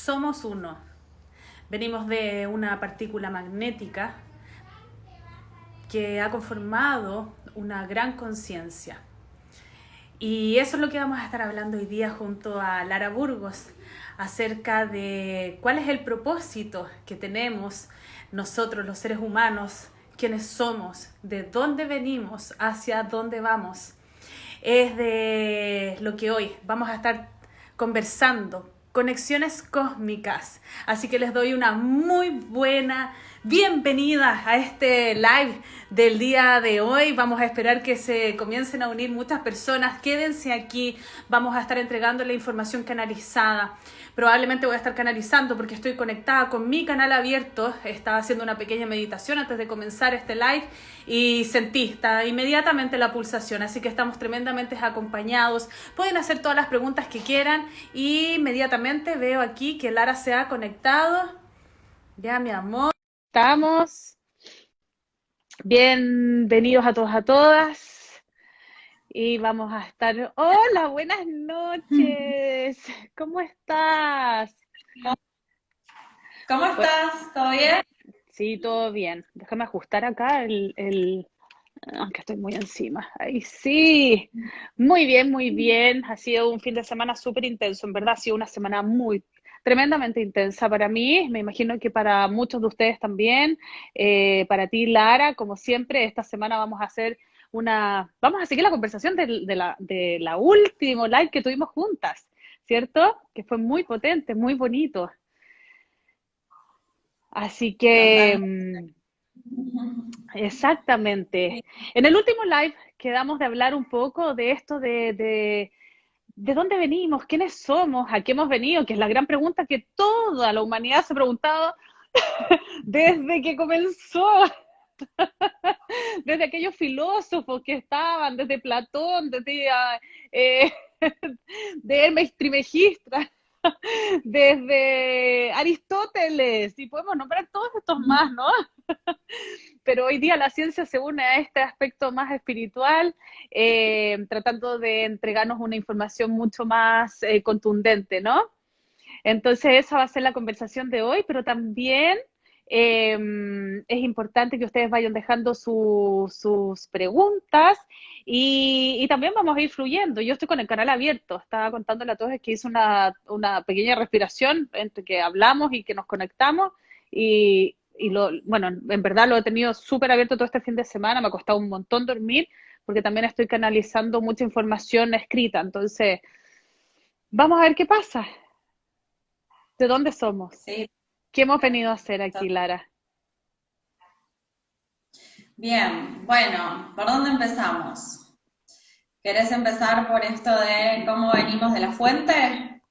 somos uno. Venimos de una partícula magnética que ha conformado una gran conciencia. Y eso es lo que vamos a estar hablando hoy día junto a Lara Burgos, acerca de cuál es el propósito que tenemos nosotros los seres humanos, quiénes somos, de dónde venimos, hacia dónde vamos. Es de lo que hoy vamos a estar conversando, conexiones cósmicas. Así que les doy una muy buena bienvenida a este live del día de hoy. Vamos a esperar que se comiencen a unir muchas personas. Quédense aquí, vamos a estar entregando la información canalizada. Probablemente voy a estar canalizando porque estoy conectada con mi canal abierto. Estaba haciendo una pequeña meditación antes de comenzar este live y sentí inmediatamente la pulsación. Así que estamos tremendamente acompañados. Pueden hacer todas las preguntas que quieran y inmediatamente veo aquí que Lara se ha conectado. Ya, mi amor. Estamos. Bienvenidos a todos, a todas. Y vamos a estar... Hola, buenas noches. ¿Cómo estás? ¿Cómo estás? ¿Todo bien? Sí, todo bien. Déjame ajustar acá aunque estoy muy encima. Ahí sí. Muy bien, muy bien. Ha sido un fin de semana súper intenso. En verdad ha sido una semana tremendamente intensa para mí. Me imagino que para muchos de ustedes también. Para ti, Lara, como siempre, esta semana vamos a seguir la conversación de la último live que tuvimos juntas, ¿cierto? Que fue muy potente, muy bonito. Así que, Totalmente. exactamente. En el último live quedamos de hablar un poco de esto de dónde venimos, quiénes somos, a qué hemos venido, que es la gran pregunta que toda la humanidad se ha preguntado desde que comenzó, desde aquellos filósofos que estaban, desde Platón, eh, de Hermes Trimegistra, desde Aristóteles, y podemos nombrar todos estos más, ¿no? Pero hoy día la ciencia se une a este aspecto más espiritual, tratando de entregarnos una información mucho más contundente, ¿no? Entonces esa va a ser la conversación de hoy, pero también eh, es importante que ustedes vayan dejando sus preguntas y también vamos a ir fluyendo. Yo estoy con el canal abierto, estaba contándole a todos que hice una pequeña respiración entre que hablamos y que nos conectamos bueno, en verdad lo he tenido súper abierto todo este fin de semana, me ha costado un montón dormir porque también estoy canalizando mucha información escrita, entonces vamos a ver qué pasa. ¿De dónde somos? Sí, ¿Qué hemos venido a hacer aquí, to- Lara? bien. Bueno, ¿por dónde empezamos? ¿Querés empezar por esto de cómo venimos de la fuente?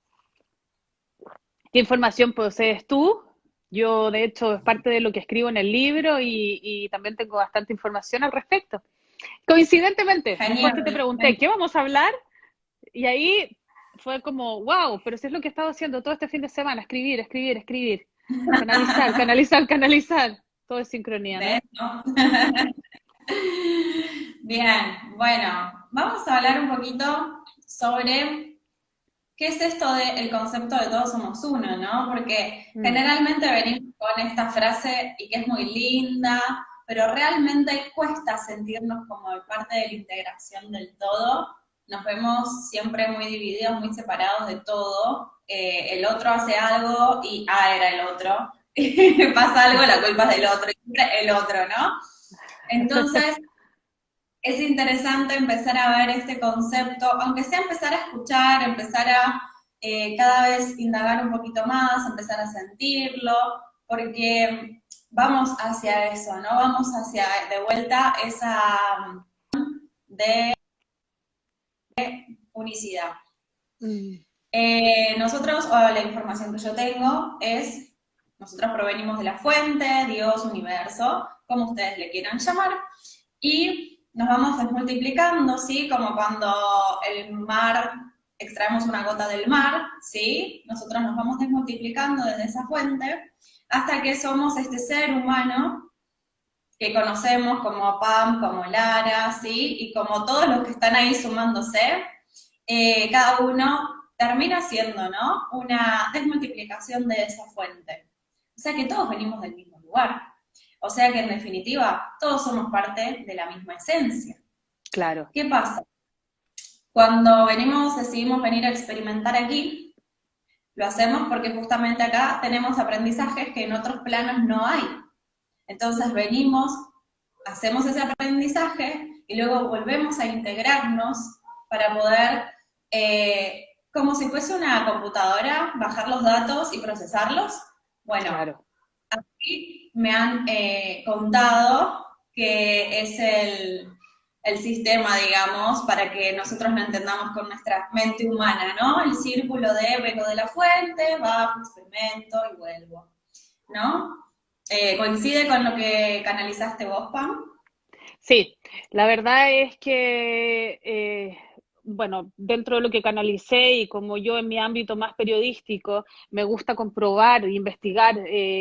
¿Qué información posees tú? Yo, de hecho, es parte de lo que escribo en el libro y también tengo bastante información al respecto. Coincidentemente, después que te Genial. pregunté, ¿qué vamos a hablar? Y ahí fue como, wow, pero si es lo que he estado haciendo todo este fin de semana, escribir, escribir, escribir, canalizar, canalizar, canalizar. Todo es sincronía, ¿Ves, ¿no? no? Bien, bueno, vamos a hablar un poquito sobre qué es esto del concepto de todos somos uno, ¿no? Porque Mm. generalmente venimos con esta frase y que es muy linda, pero realmente cuesta sentirnos como parte de la integración del todo. Nos vemos siempre muy divididos, muy separados de todo. El otro hace algo y, era el otro. Pasa algo, la culpa es del otro, y siempre el otro, ¿no? Entonces, es interesante empezar a ver este concepto, aunque sea empezar a escuchar, empezar a cada vez indagar un poquito más, empezar a sentirlo, porque vamos hacia eso, ¿no? Vamos hacia de vuelta esa de unicidad. Mm. Nosotros, o la información que yo tengo es, nosotros provenimos de la fuente, Dios, universo, como ustedes le quieran llamar, y nos vamos desmultiplicando, ¿sí? Como cuando el mar, extraemos una gota del mar, ¿sí? Nosotros nos vamos desmultiplicando desde esa fuente hasta que somos este ser humano que conocemos como Pam, como Lara, ¿sí? Y como todos los que están ahí sumándose, cada uno termina siendo, ¿no? Una desmultiplicación de esa fuente. O sea que todos venimos del mismo lugar. O sea que en definitiva todos somos parte de la misma esencia. Claro, ¿Qué pasa? Cuando decidimos venir a experimentar aquí, lo hacemos porque justamente acá tenemos aprendizajes que en otros planos no hay. Entonces venimos, hacemos ese aprendizaje y luego volvemos a integrarnos para poder, como si fuese una computadora, bajar los datos y procesarlos. Bueno, claro. aquí me han contado que es el sistema, digamos, para que nosotros lo entendamos con nuestra mente humana, ¿no? El círculo de vengo de la fuente, bajo, experimento y vuelvo, ¿no? ¿Coincide con lo que canalizaste vos, Pam? Sí, la verdad es que, bueno, dentro de lo que canalicé y como yo en mi ámbito más periodístico, me gusta comprobar e investigar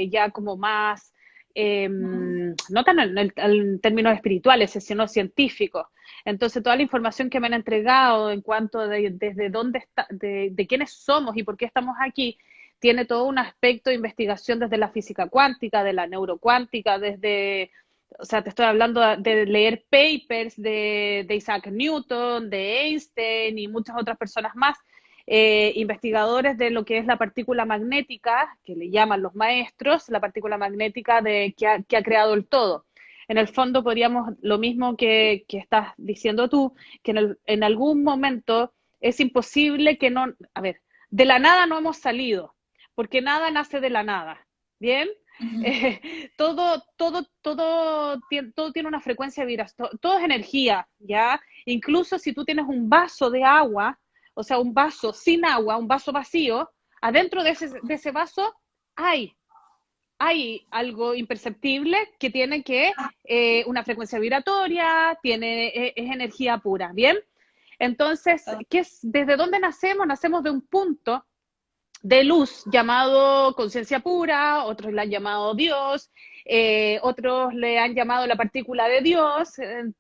ya como más, no tan en términos espirituales, sino científicos. Entonces, toda la información que me han entregado en cuanto desde dónde está, de quiénes somos y por qué estamos aquí, tiene todo un aspecto de investigación desde la física cuántica, de la neurocuántica, desde, o sea, te estoy hablando de leer papers de Isaac Newton, de Einstein y muchas otras personas más, investigadores de lo que es la partícula magnética, que le llaman los maestros, la partícula magnética que ha creado el todo. En el fondo podríamos, lo mismo que estás diciendo tú, que en algún momento es imposible que no, a ver, de la nada no hemos salido, porque nada nace de la nada, ¿bien? Todo tiene una frecuencia vibracional, todo es energía, ¿ya? Incluso si tú tienes un vaso de agua, o sea, un vaso sin agua, un vaso vacío, adentro de ese vaso hay, hay algo imperceptible que tiene una frecuencia vibratoria, es energía pura, ¿bien? Entonces, ¿desde dónde nacemos? Nacemos de un punto de luz llamado conciencia pura, otros le han llamado Dios, otros le han llamado la partícula de Dios,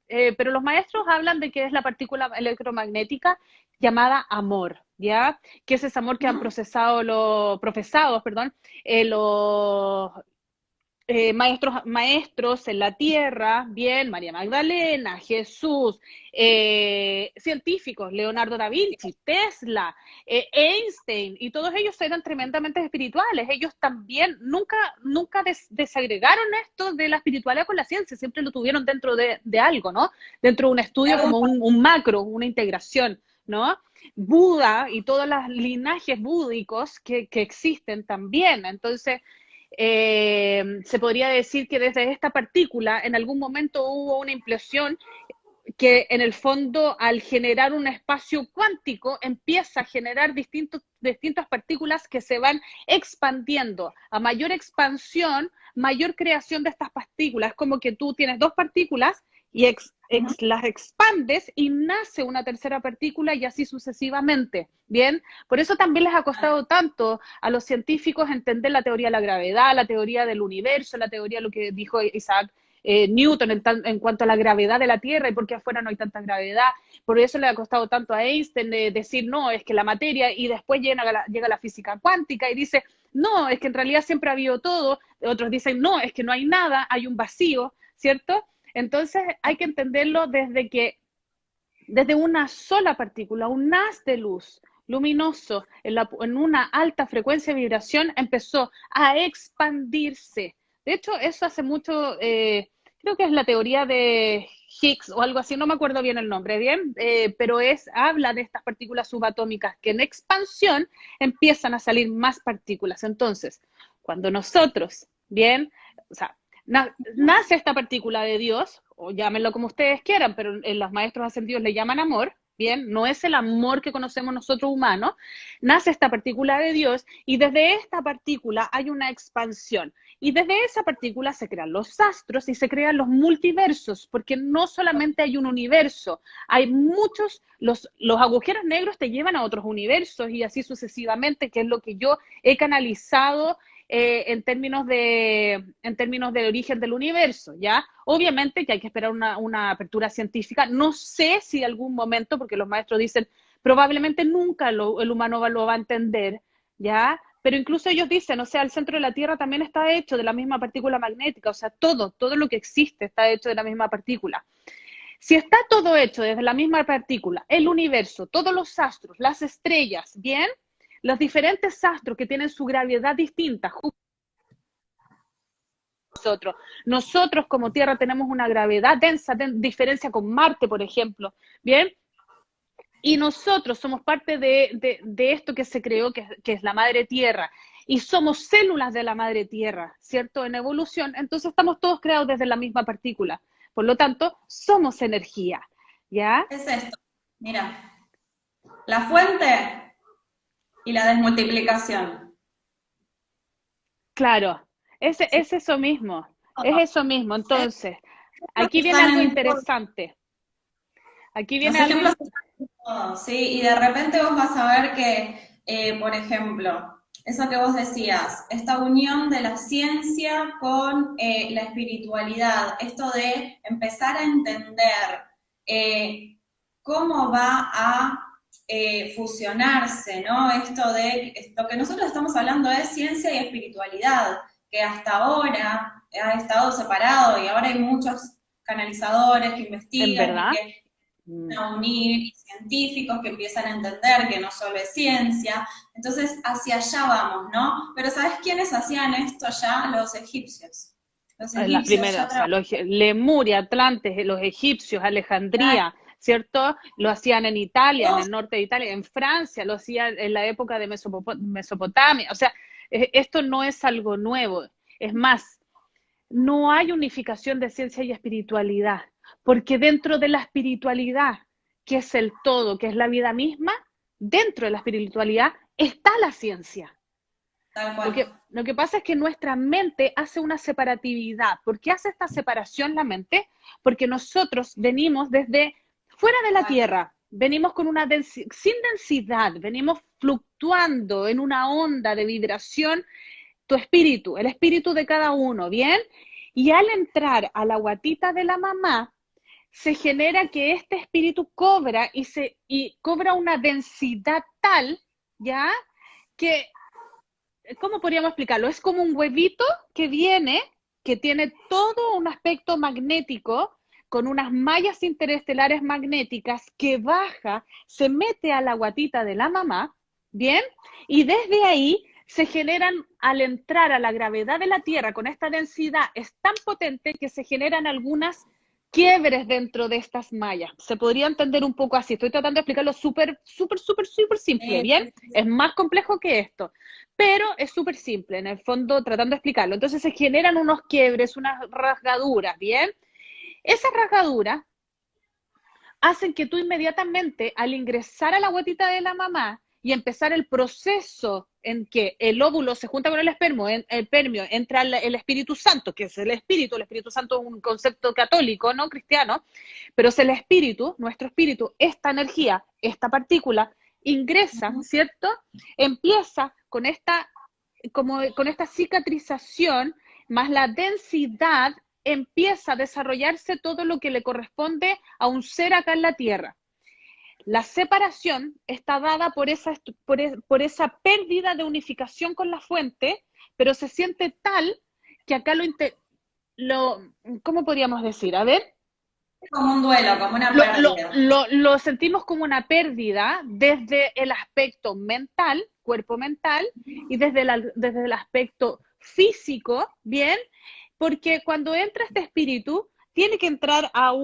pero los maestros hablan de que es la partícula electromagnética llamada amor, ¿ya? Que es ese amor que han profesado, perdón, los maestros en la tierra, bien, María Magdalena, Jesús, científicos, Leonardo da Vinci, Tesla, Einstein, y todos ellos eran tremendamente espirituales. Ellos también nunca desagregaron esto de la espiritualidad con la ciencia, siempre lo tuvieron dentro de algo, ¿no? Dentro de un estudio como un macro, una integración, ¿no? Buda y todos los linajes búdicos que existen también. Entonces, se podría decir que desde esta partícula en algún momento hubo una implosión que en el fondo al generar un espacio cuántico empieza a generar distintas partículas que se van expandiendo. A mayor expansión, mayor creación de estas partículas. Es como que tú tienes dos partículas y las expandes y nace una tercera partícula y así sucesivamente, ¿bien? Por eso también les ha costado tanto a los científicos entender la teoría de la gravedad, la teoría del universo, la teoría de lo que dijo Isaac Newton en cuanto a la gravedad de la Tierra y por qué afuera no hay tanta gravedad. Por eso le ha costado tanto a Einstein decir, no, es que la materia, y después llega la física cuántica y dice, no, es que en realidad siempre ha habido todo. Otros dicen, no, es que no hay nada, hay un vacío, ¿cierto? Entonces hay que entenderlo desde una sola partícula, un haz de luz luminoso en una alta frecuencia de vibración empezó a expandirse. De hecho, eso hace mucho, creo que es la teoría de Higgs o algo así, no me acuerdo bien el nombre, ¿bien? Pero habla de estas partículas subatómicas que en expansión empiezan a salir más partículas. Entonces, cuando nosotros, ¿bien? O sea, nace esta partícula de Dios, o llámenlo como ustedes quieran, pero los maestros ascendidos le llaman amor, ¿bien? No es el amor que conocemos nosotros humanos, nace esta partícula de Dios y desde esta partícula hay una expansión. Y desde esa partícula se crean los astros y se crean los multiversos, porque no solamente hay un universo, hay muchos, los agujeros negros te llevan a otros universos y así sucesivamente, que es lo que yo he canalizado en términos del origen del universo, ¿ya? Obviamente que hay que esperar una apertura científica. No sé si algún momento, porque los maestros dicen, Probablemente nunca el humano lo va a entender, ¿ya? Pero incluso ellos dicen, o sea, el centro de la Tierra también está hecho de la misma partícula magnética, o sea, todo lo que existe está hecho de la misma partícula. Si está todo hecho desde la misma partícula, el universo, todos los astros, las estrellas, ¿bien? Los diferentes astros que tienen su gravedad distinta, nosotros como Tierra tenemos una gravedad densa, diferencia con Marte, por ejemplo, ¿bien? Y nosotros somos parte de esto que se creó, que es la Madre Tierra, y somos células de la Madre Tierra, ¿cierto? En evolución, entonces estamos todos creados desde la misma partícula. Por lo tanto, somos energía, ¿ya? Es esto, mira, la fuente y la desmultiplicación. Claro, es eso mismo, es eso mismo. Entonces, aquí viene Están algo en todo. interesante. Aquí Los viene algo, ejemplos están en todo, ¿sí? Y de repente vos vas a ver que, por ejemplo, eso que vos decías, esta unión de la ciencia con la espiritualidad, esto de empezar a entender cómo va a fusionarse, ¿no? Esto que nosotros estamos hablando es ciencia y espiritualidad, que hasta ahora ha estado separado y ahora hay muchos canalizadores que en investigan y verdad. que a unir, y científicos que empiezan a entender que no solo es ciencia. Entonces, hacia allá vamos, ¿no? Pero ¿sabes quiénes hacían esto ya? Los egipcios. Los Las egipcios ya primeras, o sea, Lemuria, Atlantes, los egipcios, trabajaban. Alejandría, ¿cierto? Lo hacían en Italia, en el norte de Italia, en Francia, lo hacían en la época de Mesopotamia. O sea, esto no es algo nuevo. Es más, no hay unificación de ciencia y espiritualidad, porque dentro de la espiritualidad, que es el todo, que es la vida misma, dentro de la espiritualidad está la ciencia. Tal Lo cual. que, lo que pasa es que nuestra mente hace una separatividad. ¿Por qué hace esta separación la mente? Porque nosotros venimos desde fuera de la Exacto. Tierra, venimos con una sin densidad, venimos fluctuando en una onda de vibración, tu espíritu, el espíritu de cada uno, ¿bien? Y al entrar a la guatita de la mamá, se genera que este espíritu cobra y cobra una densidad tal, ¿ya? Que ¿cómo podríamos explicarlo? Es como un huevito que viene, que tiene todo un aspecto magnético, con unas mallas interestelares magnéticas que baja, se mete a la guatita de la mamá, ¿bien? Y desde ahí se generan, al entrar a la gravedad de la Tierra con esta densidad, es tan potente que se generan algunas quiebres dentro de estas mallas. Se podría entender un poco así. Estoy tratando de explicarlo súper simple, ¿bien? Sí, sí. Es más complejo que esto, pero es súper simple, en el fondo, tratando de explicarlo. Entonces se generan unos quiebres, unas rasgaduras, ¿bien? Esas rasgaduras hacen que tú inmediatamente, al ingresar a la guatita de la mamá y empezar el proceso en que el óvulo se junta con el permio entra el Espíritu Santo, que es el Espíritu Santo es un concepto católico, no cristiano, pero es el Espíritu, nuestro Espíritu, esta energía, esta partícula, ingresa, Ujú. ¿cierto? Empieza con con esta cicatrización más la densidad, empieza a desarrollarse todo lo que le corresponde a un ser acá en la Tierra. La separación está dada por esa pérdida de unificación con la fuente, pero se siente tal que acá ¿cómo podríamos decir? A ver, Como un duelo, como una pérdida. lo sentimos como una pérdida desde el aspecto mental, cuerpo mental, y desde el aspecto físico, ¿bien? Porque cuando entra este espíritu, tiene que entrar a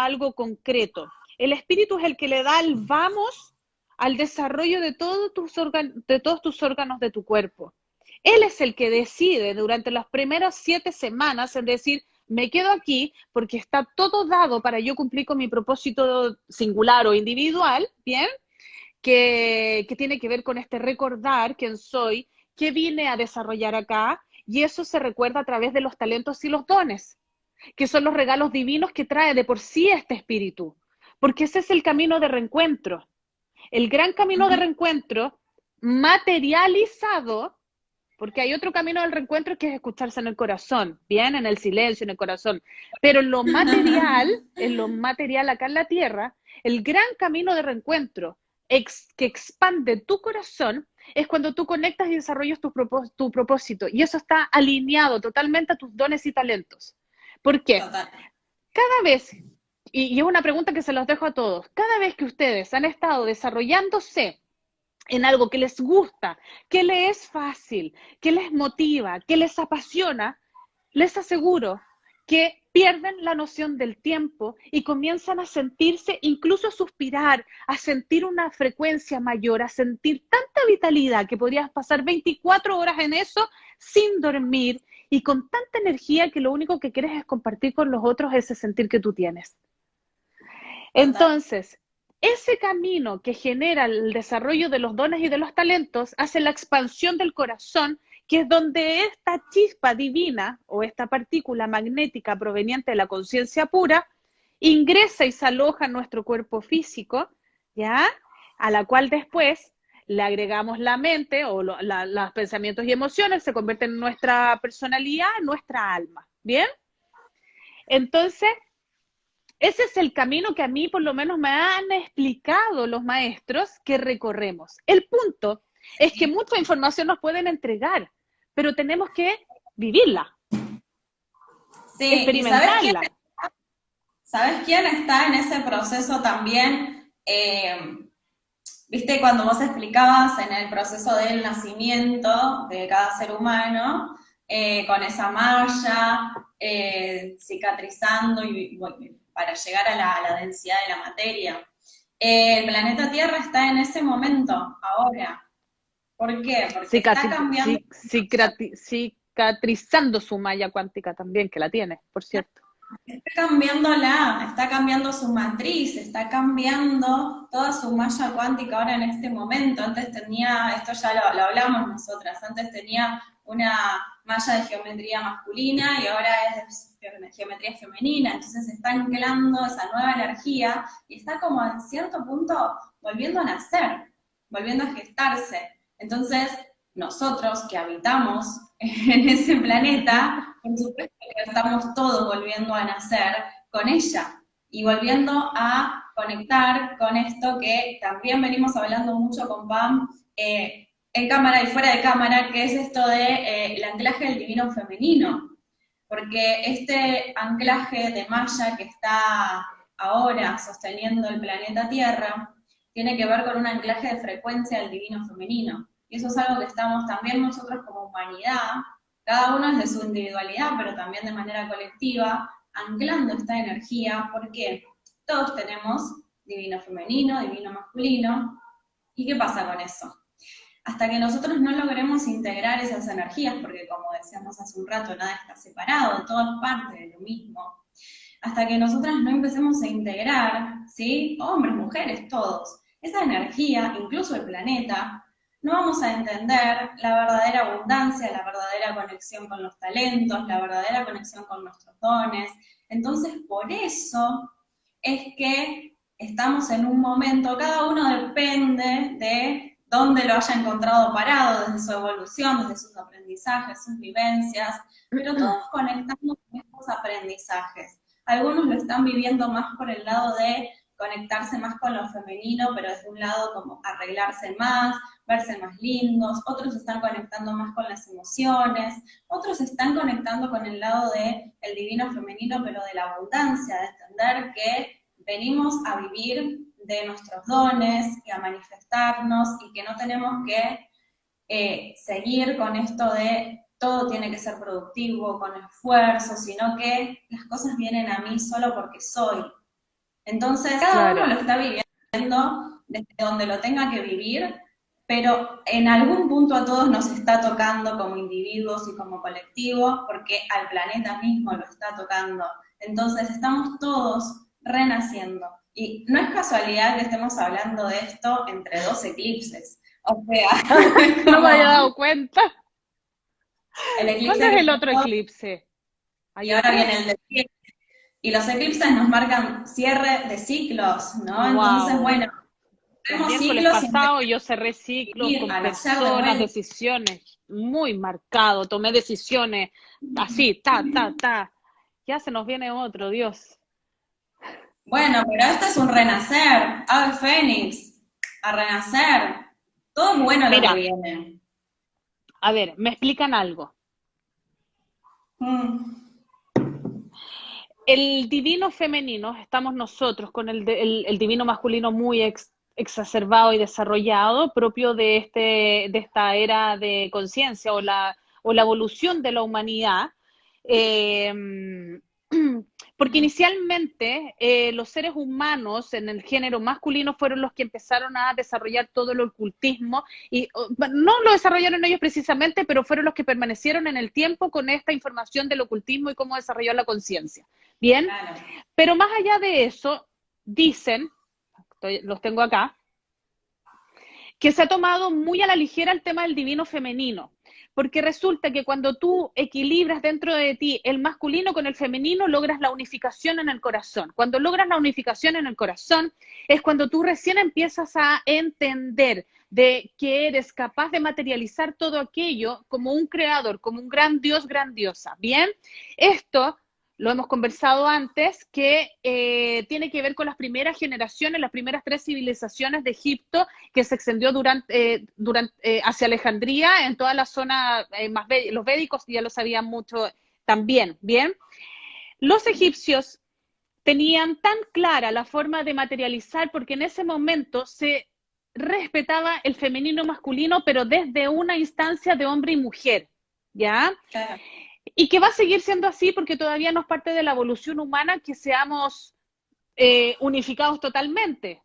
algo concreto. El espíritu es el que le da el vamos al desarrollo de todos tus órganos de tu cuerpo. Él es el que decide durante las primeras 7 semanas en decir, me quedo aquí porque está todo dado para yo cumplir con mi propósito singular o individual, ¿bien? Que tiene que ver con este recordar quién soy, qué vine a desarrollar acá, y eso se recuerda a través de los talentos y los dones, que son los regalos divinos que trae de por sí este espíritu, porque ese es el camino de reencuentro, el gran camino de Ujú. reencuentro materializado, porque hay otro camino del reencuentro que es escucharse en el corazón, bien, en el silencio, en el corazón. Pero en lo material acá en la tierra, el gran camino de reencuentro que expande tu corazón es cuando tú conectas y desarrollas tu propósito. Y eso está alineado totalmente a tus dones y talentos. ¿Por qué? Total. Cada vez, y es una pregunta que se los dejo a todos, cada vez que ustedes han estado desarrollándose en algo que les gusta, que les es fácil, que les motiva, que les apasiona, les aseguro que pierden la noción del tiempo y comienzan a sentirse, incluso a suspirar, a sentir una frecuencia mayor, a sentir tanta vitalidad que podrías pasar 24 horas en eso sin dormir y con tanta energía que lo único que quieres es compartir con los otros ese sentir que tú tienes. Entonces, ese camino que genera el desarrollo de los dones y de los talentos hace la expansión del corazón, que es donde esta chispa divina o esta partícula magnética proveniente de la conciencia pura ingresa y se aloja en nuestro cuerpo físico, ¿ya? A la cual después le agregamos la mente o los pensamientos y emociones, se convierten en nuestra personalidad, en nuestra alma, ¿bien? Entonces, ese es el camino que a mí por lo menos me han explicado los maestros que recorremos. El punto es que mucha información nos pueden entregar, pero tenemos que vivirla, experimentarla. ¿Sabes quién está en ese proceso también? Viste, cuando vos explicabas en el proceso del nacimiento de cada ser humano, con esa malla, cicatrizando y bueno, para llegar a la densidad de la materia. El planeta Tierra está en ese momento, ahora. ¿Por qué? Porque está cambiando. Cicatrizando su malla cuántica también, que la tiene, por cierto. Está cambiando su matriz, está cambiando toda su malla cuántica ahora en este momento. Antes tenía, esto ya lo hablamos nosotras, antes tenía una malla de geometría masculina y ahora es de geometría femenina, entonces está anclando esa nueva energía y está como en cierto punto volviendo a nacer, volviendo a gestarse. Entonces, nosotros que habitamos en ese planeta, por supuesto que estamos todos volviendo a nacer con ella y volviendo a conectar con esto que también venimos hablando mucho con Pam, en cámara y fuera de cámara, que es esto de el anclaje del divino femenino. Porque este anclaje de malla que está ahora sosteniendo el planeta Tierra tiene que ver con un anclaje de frecuencia del divino femenino. Y eso es algo que estamos también nosotros como humanidad, cada uno desde su individualidad, pero también de manera colectiva, anclando esta energía, porque todos tenemos divino femenino, divino masculino. ¿Y qué pasa con eso? Hasta que nosotros no logremos integrar esas energías, porque como decíamos hace un rato, nada está separado, todo es parte de lo mismo, hasta que nosotras no empecemos a integrar, ¿sí? Hombres, mujeres, todos, esa energía, incluso el planeta, no vamos a entender la verdadera abundancia, la verdadera conexión con los talentos, la verdadera conexión con nuestros dones. Entonces, por eso es que estamos en un momento, cada uno depende de dónde lo haya encontrado parado, desde su evolución, desde sus aprendizajes, sus vivencias, pero todos conectando con estos aprendizajes. Algunos lo están viviendo más por el lado de conectarse más con lo femenino, pero desde un lado como arreglarse más, verse más lindos, otros están conectando más con las emociones, otros están conectando con el lado de el divino femenino, pero de la abundancia, de entender que venimos a vivir de nuestros dones y a manifestarnos y que no tenemos que seguir con esto de todo tiene que ser productivo, con esfuerzo, sino que las cosas vienen a mí solo porque soy. Entonces, cada uno lo está viviendo desde donde lo tenga que vivir, pero en algún punto a todos nos está tocando como individuos y como colectivo, porque al planeta mismo lo está tocando. Entonces, estamos todos renaciendo. Y no es casualidad que estemos hablando de esto entre dos eclipses. O sea, no me había dado cuenta. ¿Cuándo es el otro eclipse? Y ahora viene el de cierre. Y los eclipses nos marcan cierre de ciclos, ¿no? Wow. Entonces, bueno, el miércoles pasado yo cerré ciclos con personas, decisiones, muy marcado, tomé decisiones así, ya se nos viene otro, Dios. Bueno, pero esto es un renacer, ave fénix, a renacer. Todo es bueno lo Mira, que viene. a ver, me explican algo. Mm. El divino femenino, estamos nosotros con el divino masculino muy exacerbado y desarrollado, propio de esta era de conciencia o la evolución de la humanidad. Eh, porque inicialmente los seres humanos en el género masculino fueron los que empezaron a desarrollar todo el ocultismo y no lo desarrollaron ellos precisamente, pero fueron los que permanecieron en el tiempo con esta información del ocultismo y cómo desarrolló la conciencia. Bien, Claro. pero más allá de eso, dicen, los tengo acá, que se ha tomado muy a la ligera el tema del divino femenino, porque resulta que cuando tú equilibras dentro de ti el masculino con el femenino, logras la unificación en el corazón. Cuando logras la unificación en el corazón, es cuando tú recién empiezas a entender de que eres capaz de materializar todo aquello como un creador, como un gran Dios, gran diosa. Bien, esto lo hemos conversado antes, que tiene que ver con las primeras generaciones, las primeras 3 civilizaciones de Egipto, que se extendió hacia Alejandría, en toda la zona los védicos ya lo sabían mucho también, ¿bien? Los egipcios tenían tan clara la forma de materializar, porque en ese momento se respetaba el femenino masculino, pero desde una instancia de hombre y mujer, ¿ya? Claro. Y que va a seguir siendo así porque todavía no es parte de la evolución humana que seamos unificados totalmente.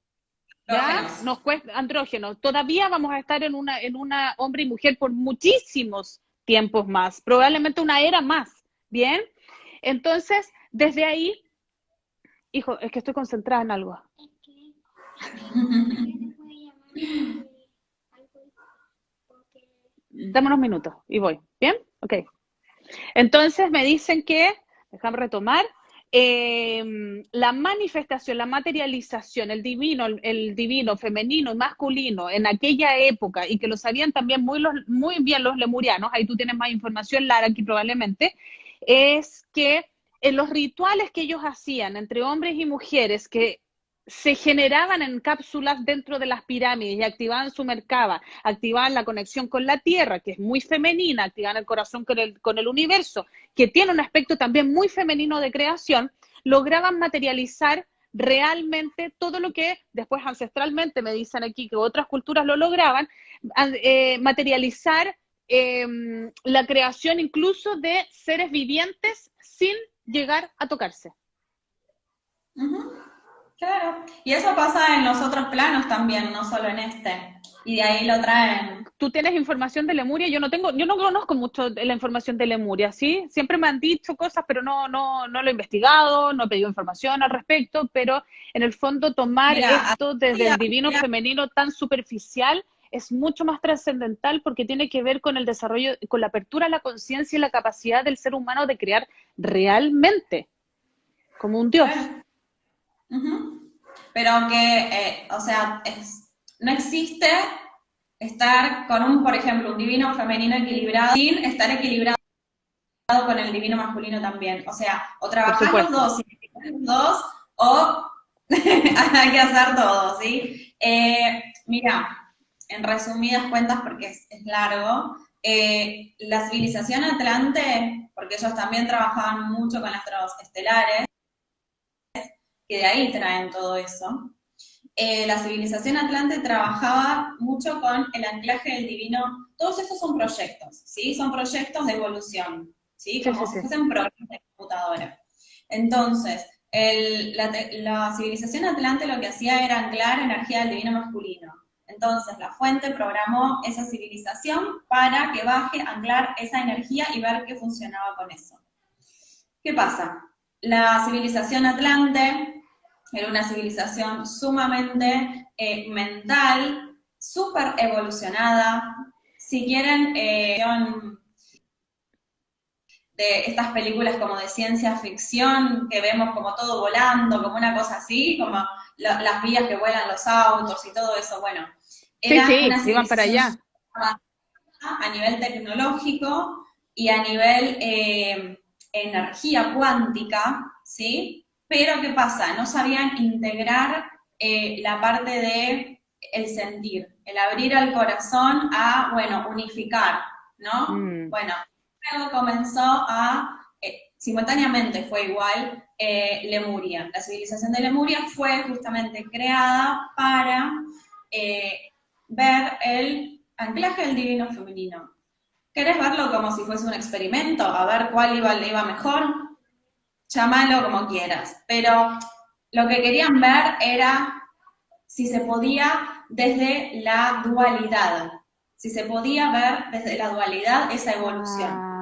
¿Ya? Andrógenos. Nos cuesta andrógenos. Todavía vamos a estar en una hombre y mujer por muchísimos tiempos más, probablemente una era más. ¿Bien? Entonces, desde ahí, hijo, es que estoy concentrada en algo. Dame unos minutos y voy. ¿Bien? Ok. Entonces me dicen que, déjame retomar, la manifestación, la materialización, el divino femenino y masculino en aquella época, y que lo sabían también muy bien los lemurianos, ahí tú tienes más información, Lara, aquí probablemente, es que en los rituales que ellos hacían entre hombres y mujeres, que se generaban en cápsulas dentro de las pirámides y activaban su Merkaba, activaban la conexión con la tierra, que es muy femenina, activaban el corazón con el universo, que tiene un aspecto también muy femenino de creación, lograban materializar realmente todo lo que después ancestralmente me dicen aquí que otras culturas lo lograban, materializar la creación incluso de seres vivientes sin llegar a tocarse. Claro. Y eso pasa en los otros planos también, no solo en este. Y de ahí lo traen. Tú tienes información de Lemuria, yo no conozco mucho de la información de Lemuria, ¿sí? Siempre me han dicho cosas, pero no lo he investigado, no he pedido información al respecto, pero en el fondo tomar Mira, esto desde el divino femenino tan superficial es mucho más trascendental porque tiene que ver con el desarrollo, con la apertura a la conciencia y la capacidad del ser humano de crear realmente, como un Dios. Pero que, o sea, no existe estar con por ejemplo, un divino femenino equilibrado sin estar equilibrado con el divino masculino también. O sea, o Por trabajás los supuesto. dos, o hay que hacer todo, ¿sí? Mira, en resumidas cuentas, porque es largo, la civilización Atlante, porque ellos también trabajaban mucho con astros estelares, que de ahí traen todo eso. La civilización Atlante trabajaba mucho con el anclaje del divino. Todos estos son proyectos, ¿sí? Son proyectos de evolución, ¿sí? Como si fuesen programas de computadora. Entonces, la civilización Atlante lo que hacía era anclar energía del divino masculino. Entonces, la fuente programó esa civilización para que baje, anclar esa energía y ver qué funcionaba con eso. ¿Qué pasa? La civilización Atlante era una civilización sumamente mental, súper evolucionada. Si quieren, de estas películas como de ciencia ficción, que vemos como todo volando, como una cosa así, como las vías que vuelan los autos y todo eso, bueno, era una Iban para allá. civilización a nivel tecnológico y a nivel energía cuántica, ¿sí? Pero ¿qué pasa? No sabían integrar la parte de el sentir, el abrir al corazón a, bueno, unificar, ¿no? Bueno, luego comenzó simultáneamente fue igual Lemuria. La civilización de Lemuria fue justamente creada para ver el anclaje del divino femenino. ¿Querés verlo como si fuese un experimento? A ver cuál le iba mejor. Llámalo como quieras. Pero lo que querían ver era si se podía desde la dualidad. Si se podía ver desde la dualidad esa evolución.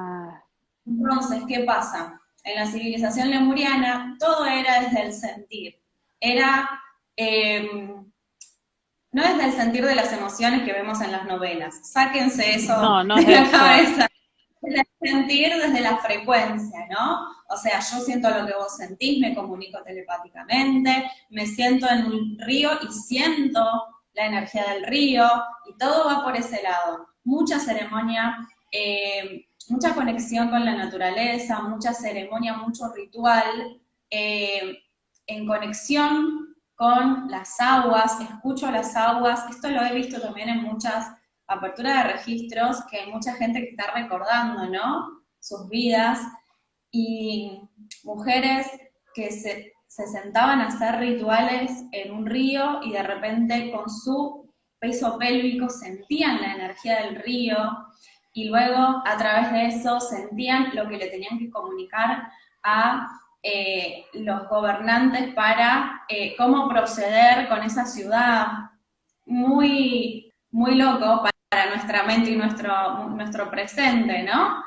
Entonces, ¿qué pasa? En la civilización lemuriana todo era desde el sentir. Era, no desde el sentir de las emociones que vemos en las novelas. Sáquense eso de la cabeza. Desde el sentir, desde la frecuencia, ¿no? O sea, yo siento lo que vos sentís, me comunico telepáticamente, me siento en un río y siento la energía del río, y todo va por ese lado. Mucha ceremonia, mucha conexión con la naturaleza, mucha ceremonia, mucho ritual, en conexión con las aguas, escucho las aguas. Esto lo he visto también en muchas aperturas de registros, que hay mucha gente que está recordando, ¿no? Sus vidas, y mujeres que se sentaban a hacer rituales en un río y de repente con su peso pélvico sentían la energía del río, y luego a través de eso sentían lo que le tenían que comunicar a los gobernantes para cómo proceder con esa ciudad. Muy, muy loco para nuestra mente y nuestro presente, ¿no?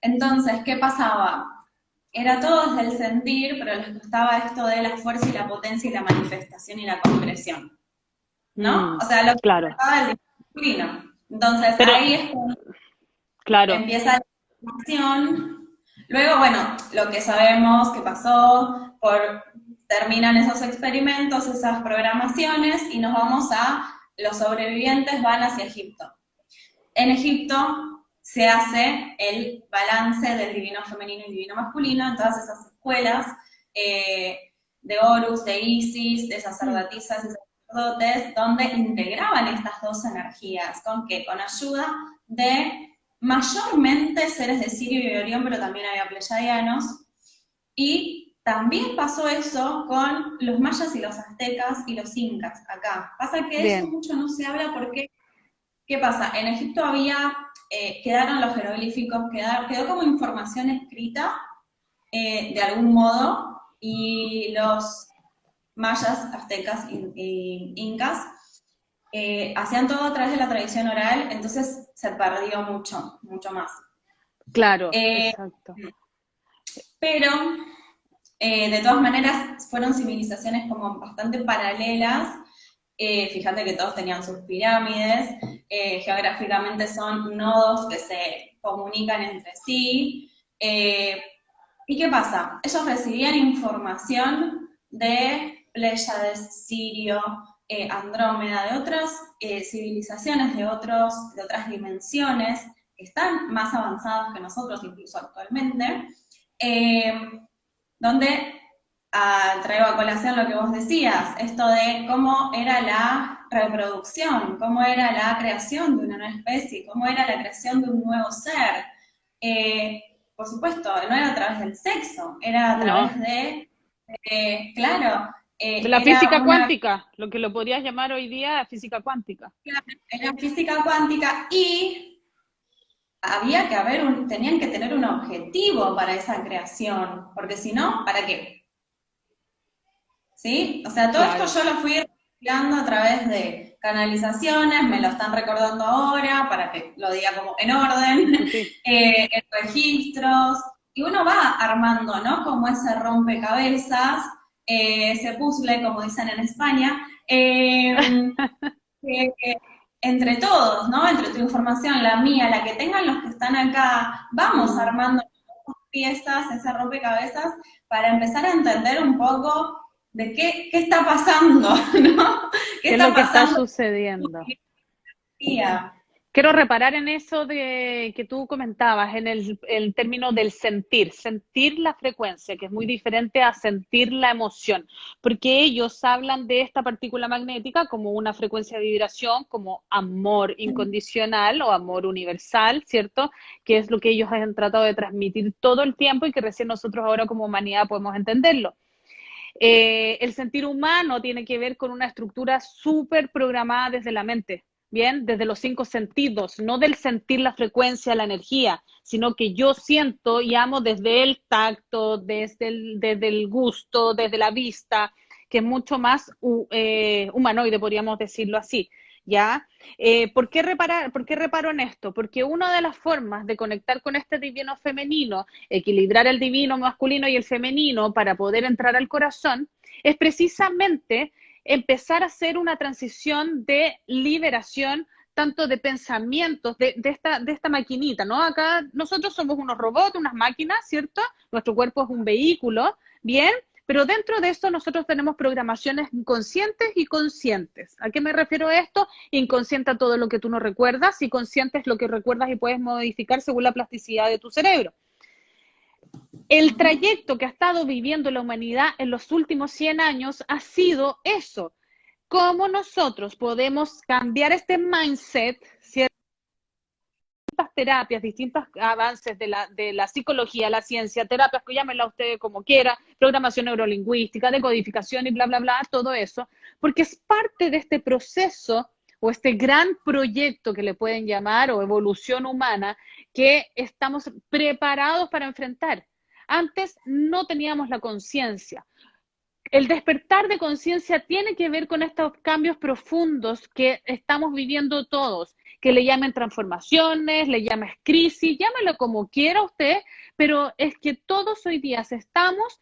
Entonces, ¿qué pasaba? Era todo desde el sentir, pero les costaba esto de la fuerza y la potencia y la manifestación y la concreción, ¿no? O sea, lo que pasaba el disciplino. Entonces, pero, ahí es cuando empieza la acción. Luego, bueno, lo que sabemos que pasó, terminan esos experimentos, esas programaciones, y nos vamos los sobrevivientes van hacia Egipto. En Egipto se hace el balance del divino femenino y divino masculino en todas esas escuelas de Horus, de Isis, de sacerdotisas y sacerdotes, donde integraban estas dos energías. ¿Con qué? Con ayuda de mayormente seres de Sirio y de Orión, pero también había pleyadianos. Y también pasó eso con los mayas y los aztecas y los incas acá. Pasa que de eso mucho no se habla porque, ¿qué pasa? En Egipto quedaron los jeroglíficos, quedó como información escrita de algún modo, y los mayas, aztecas y incas hacían todo a través de la tradición oral, entonces se perdió mucho más. Claro, exacto. Pero, de todas maneras, fueron civilizaciones como bastante paralelas. Fíjate que todos tenían sus pirámides, geográficamente son nodos que se comunican entre sí. ¿Y qué pasa? Ellos recibían información de Pléyades, Sirio, Andrómeda, de otras civilizaciones, de otras dimensiones, que están más avanzadas que nosotros, incluso actualmente, donde traigo a colación lo que vos decías, esto de cómo era la reproducción, cómo era la creación de una nueva especie, cómo era la creación de un nuevo ser. Por supuesto, no era a través del sexo, era a través de la física cuántica, lo que lo podrías llamar hoy día física cuántica. Claro, era física cuántica, y tenían que tener un objetivo para esa creación, porque si no, ¿para qué? ¿Sí? O sea, todo esto yo lo fui recopilando a través de canalizaciones, me lo están recordando ahora, para que lo diga como en orden, en registros, y uno va armando, ¿no? Como ese rompecabezas, ese puzzle, como dicen en España, entre todos, ¿no? Entre tu información, la mía, la que tengan los que están acá, vamos armando piezas, ese rompecabezas, para empezar a entender un poco de qué está pasando, ¿no? ¿Qué es lo que está sucediendo? Quiero reparar en eso de que tú comentabas, en el término del sentir la frecuencia, que es muy diferente a sentir la emoción, porque ellos hablan de esta partícula magnética como una frecuencia de vibración, como amor incondicional o amor universal, ¿cierto? Que es lo que ellos han tratado de transmitir todo el tiempo y que recién nosotros ahora como humanidad podemos entenderlo. El sentir humano tiene que ver con una estructura súper programada desde la mente, ¿bien? Desde los 5 sentidos, no del sentir la frecuencia, la energía, sino que yo siento y amo desde el tacto, desde el gusto, desde la vista, que es mucho más humanoide, podríamos decirlo así. ¿Ya? ¿Por qué reparo en esto? Porque una de las formas de conectar con este divino femenino, equilibrar el divino masculino y el femenino para poder entrar al corazón, es precisamente empezar a hacer una transición de liberación tanto de pensamientos, de esta maquinita, ¿no? Acá nosotros somos unos robots, unas máquinas, ¿cierto? Nuestro cuerpo es un vehículo, ¿bien? Pero dentro de esto nosotros tenemos programaciones inconscientes y conscientes. ¿A qué me refiero a esto? Inconsciente a todo lo que tú no recuerdas y consciente es lo que recuerdas y puedes modificar según la plasticidad de tu cerebro. El trayecto que ha estado viviendo la humanidad en los últimos 100 años ha sido eso. ¿Cómo nosotros podemos cambiar este mindset, ¿cierto? Terapias, distintos avances de la psicología, la ciencia, terapias, que llámenla usted como quiera, programación neurolingüística, decodificación y bla, bla, bla, todo eso, porque es parte de este proceso o este gran proyecto que le pueden llamar o evolución humana que estamos preparados para enfrentar. Antes no teníamos la conciencia. El despertar de conciencia tiene que ver con estos cambios profundos que estamos viviendo todos, que le llamen transformaciones, le llames crisis, llámelo como quiera usted, pero es que todos hoy día estamos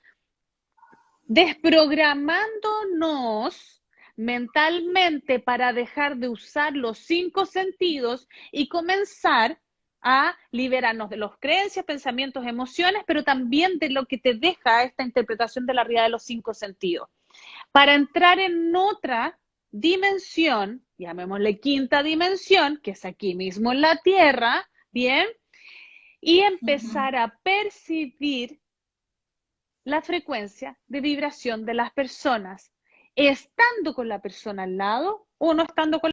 desprogramándonos mentalmente para dejar de usar los 5 sentidos y comenzar a liberarnos de las creencias, pensamientos, emociones, pero también de lo que te deja esta interpretación de la realidad de los 5 sentidos. Para entrar en otra dimensión, llamémosle quinta dimensión, que es aquí mismo en la Tierra, ¿bien? Y empezar a percibir la frecuencia de vibración de las personas, estando con la persona al lado o no estando con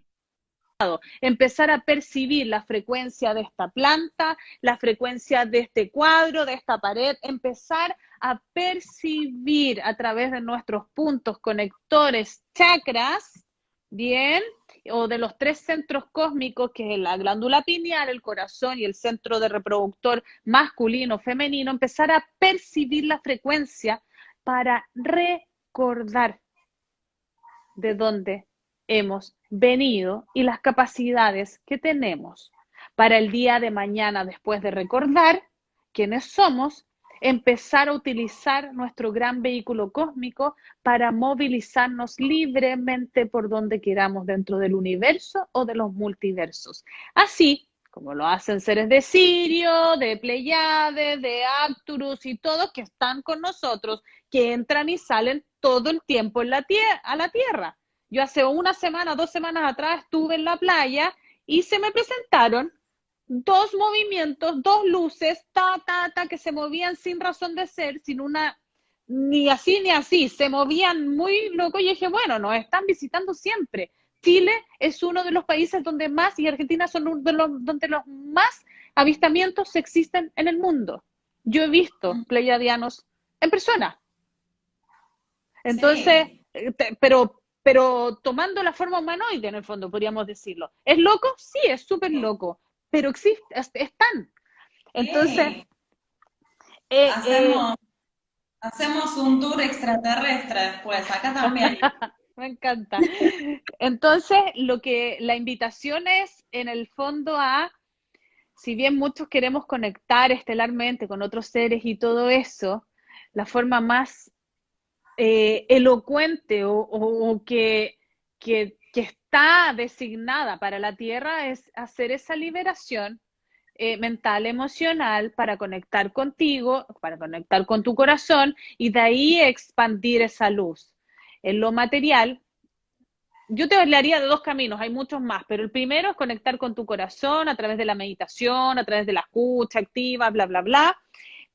empezar a percibir la frecuencia de esta planta, la frecuencia de este cuadro, de esta pared, empezar a percibir a través de nuestros puntos conectores, chakras, ¿bien? O de los 3 centros cósmicos, que es la glándula pineal, el corazón y el centro de reproductor masculino, femenino, empezar a percibir la frecuencia para recordar de dónde hemos venido y las capacidades que tenemos para el día de mañana, después de recordar quiénes somos, empezar a utilizar nuestro gran vehículo cósmico para movilizarnos libremente por donde queramos dentro del universo o de los multiversos. Así como lo hacen seres de Sirio, de Pleiades, de Arcturus y todos que están con nosotros, que entran y salen todo el tiempo en a la Tierra. Yo hace una semana, 2 semanas atrás estuve en la playa y se me presentaron 2 movimientos, 2 luces, que se movían sin razón de ser, sin una, ni así ni así, se movían muy loco y dije, bueno, nos están visitando siempre. Chile es uno de los países donde más, y Argentina son uno de donde los más avistamientos existen en el mundo. Yo he visto pleiadianos en persona. Entonces, sí. pero tomando la forma humanoide, en el fondo, podríamos decirlo. ¿Es loco? Sí, es súper loco, pero existe, están. Entonces, hacemos un tour extraterrestre después, acá también. Me encanta. Entonces, la invitación es, en el fondo, si bien muchos queremos conectar estelarmente con otros seres y todo eso, la forma más elocuente o que está designada para la Tierra es hacer esa liberación mental, emocional, para conectar contigo, para conectar con tu corazón y de ahí expandir esa luz. En lo material, yo te hablaría de dos caminos, hay muchos más, pero el primero es conectar con tu corazón a través de la meditación, a través de la escucha activa, bla, bla, bla,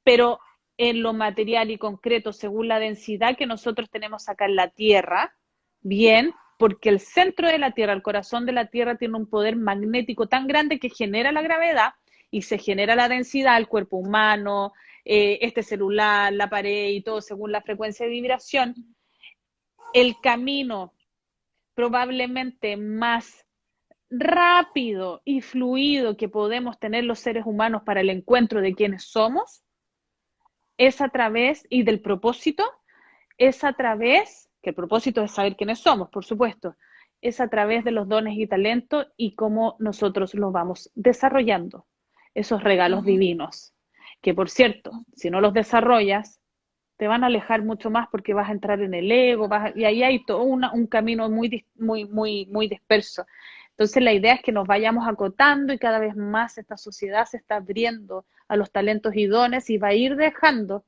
pero en lo material y concreto, según la densidad que nosotros tenemos acá en la Tierra, bien, porque el centro de la Tierra, el corazón de la Tierra tiene un poder magnético tan grande que genera la gravedad y se genera la densidad, el cuerpo humano, este celular, la pared y todo según la frecuencia de vibración. El camino probablemente más rápido y fluido que podemos tener los seres humanos para el encuentro de quienes somos es a través, y del propósito, es a través, que el propósito es saber quiénes somos, por supuesto, es a través de los dones y talentos y cómo nosotros los vamos desarrollando, esos regalos Ujú. divinos, que por cierto, si no los desarrollas, te van a alejar mucho más porque vas a entrar en el ego, y ahí hay todo un camino muy disperso. Entonces la idea es que nos vayamos acotando y cada vez más esta sociedad se está abriendo a los talentos y dones y va a ir dejando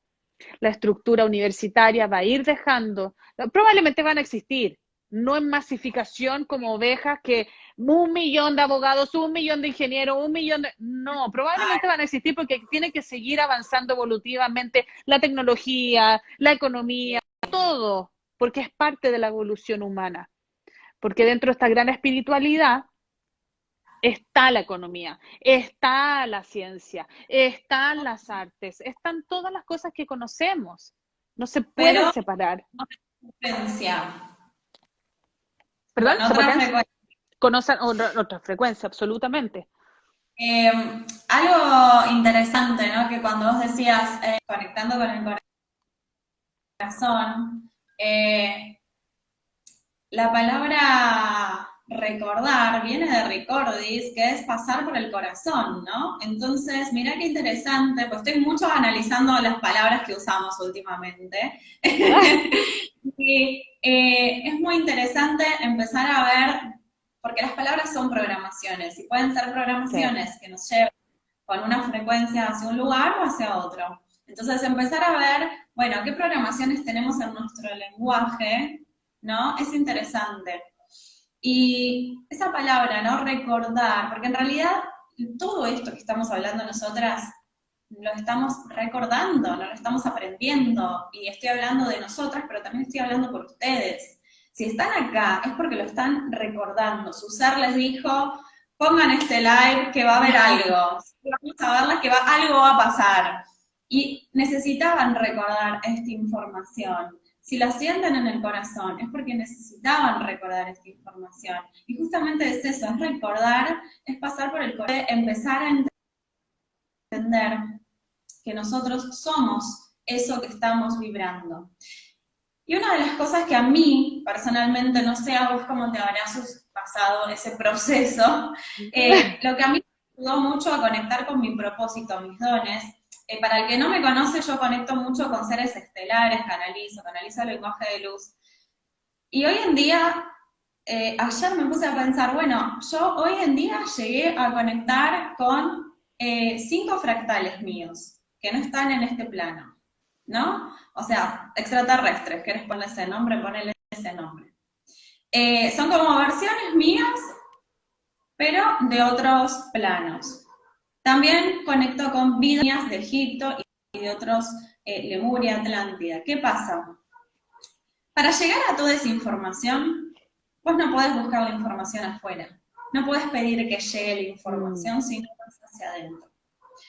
la estructura universitaria, va a ir dejando, probablemente van a existir, no en masificación como ovejas que 1 millón de abogados, 1 millón de ingenieros, 1 millón de... No, probablemente van a existir porque tiene que seguir avanzando evolutivamente la tecnología, la economía, todo, porque es parte de la evolución humana, porque dentro de esta gran espiritualidad está la economía, está la ciencia, están las artes, están todas las cosas que conocemos. No se pueden Pero separar. frecuencia, ¿Perdón? con ¿Se otra pueden? frecuencia. Conocen otra frecuencia, absolutamente. Eh, Algo interesante, ¿no? Que cuando vos decías conectando con el corazón, la palabra recordar viene de recordis, que es pasar por el corazón, ¿no? Entonces, mira qué interesante, pues estoy mucho analizando las palabras que usamos últimamente. Y es muy interesante empezar a ver, porque las palabras son programaciones, y pueden ser Sí. programaciones que nos llevan con una frecuencia hacia un lugar o hacia otro. Entonces, empezar a ver, bueno, qué programaciones tenemos en nuestro lenguaje, ¿no? Es interesante. Y esa palabra, ¿no? Recordar, porque en realidad todo esto que estamos hablando nosotras lo estamos recordando, no lo estamos aprendiendo. Y estoy hablando de nosotras, pero también estoy hablando por ustedes. Si están acá es porque lo están recordando. Su ser les dijo, pongan este live que va a haber algo. Vamos a verla que algo va a pasar. Y necesitaban recordar esta información. Si la sienten en el corazón, es porque necesitaban recordar esta información. Y justamente es eso, es recordar, es pasar por el corazón, empezar a entender que nosotros somos eso que estamos vibrando. Y una de las cosas que a mí, personalmente, no sé a vos cómo te habrás pasado ese proceso, lo que a mí me ayudó mucho a conectar con mi propósito, mis dones. Para el que no me conoce, yo conecto mucho con seres estelares, canalizo el lenguaje de luz. Y hoy en día, ayer me puse a pensar, bueno, yo hoy en día llegué a conectar con 5 fractales míos, que no están en este plano, ¿no? O sea, extraterrestres, ¿querés ponerle ese nombre? Ponele ese nombre. Son como versiones mías, pero de otros planos. También conecto con vidas de Egipto y de otros, Lemuria, Atlántida. ¿Qué pasa? Para llegar a toda esa información, vos no podés buscar la información afuera. No podés pedir que llegue la información si no vas hacia adentro.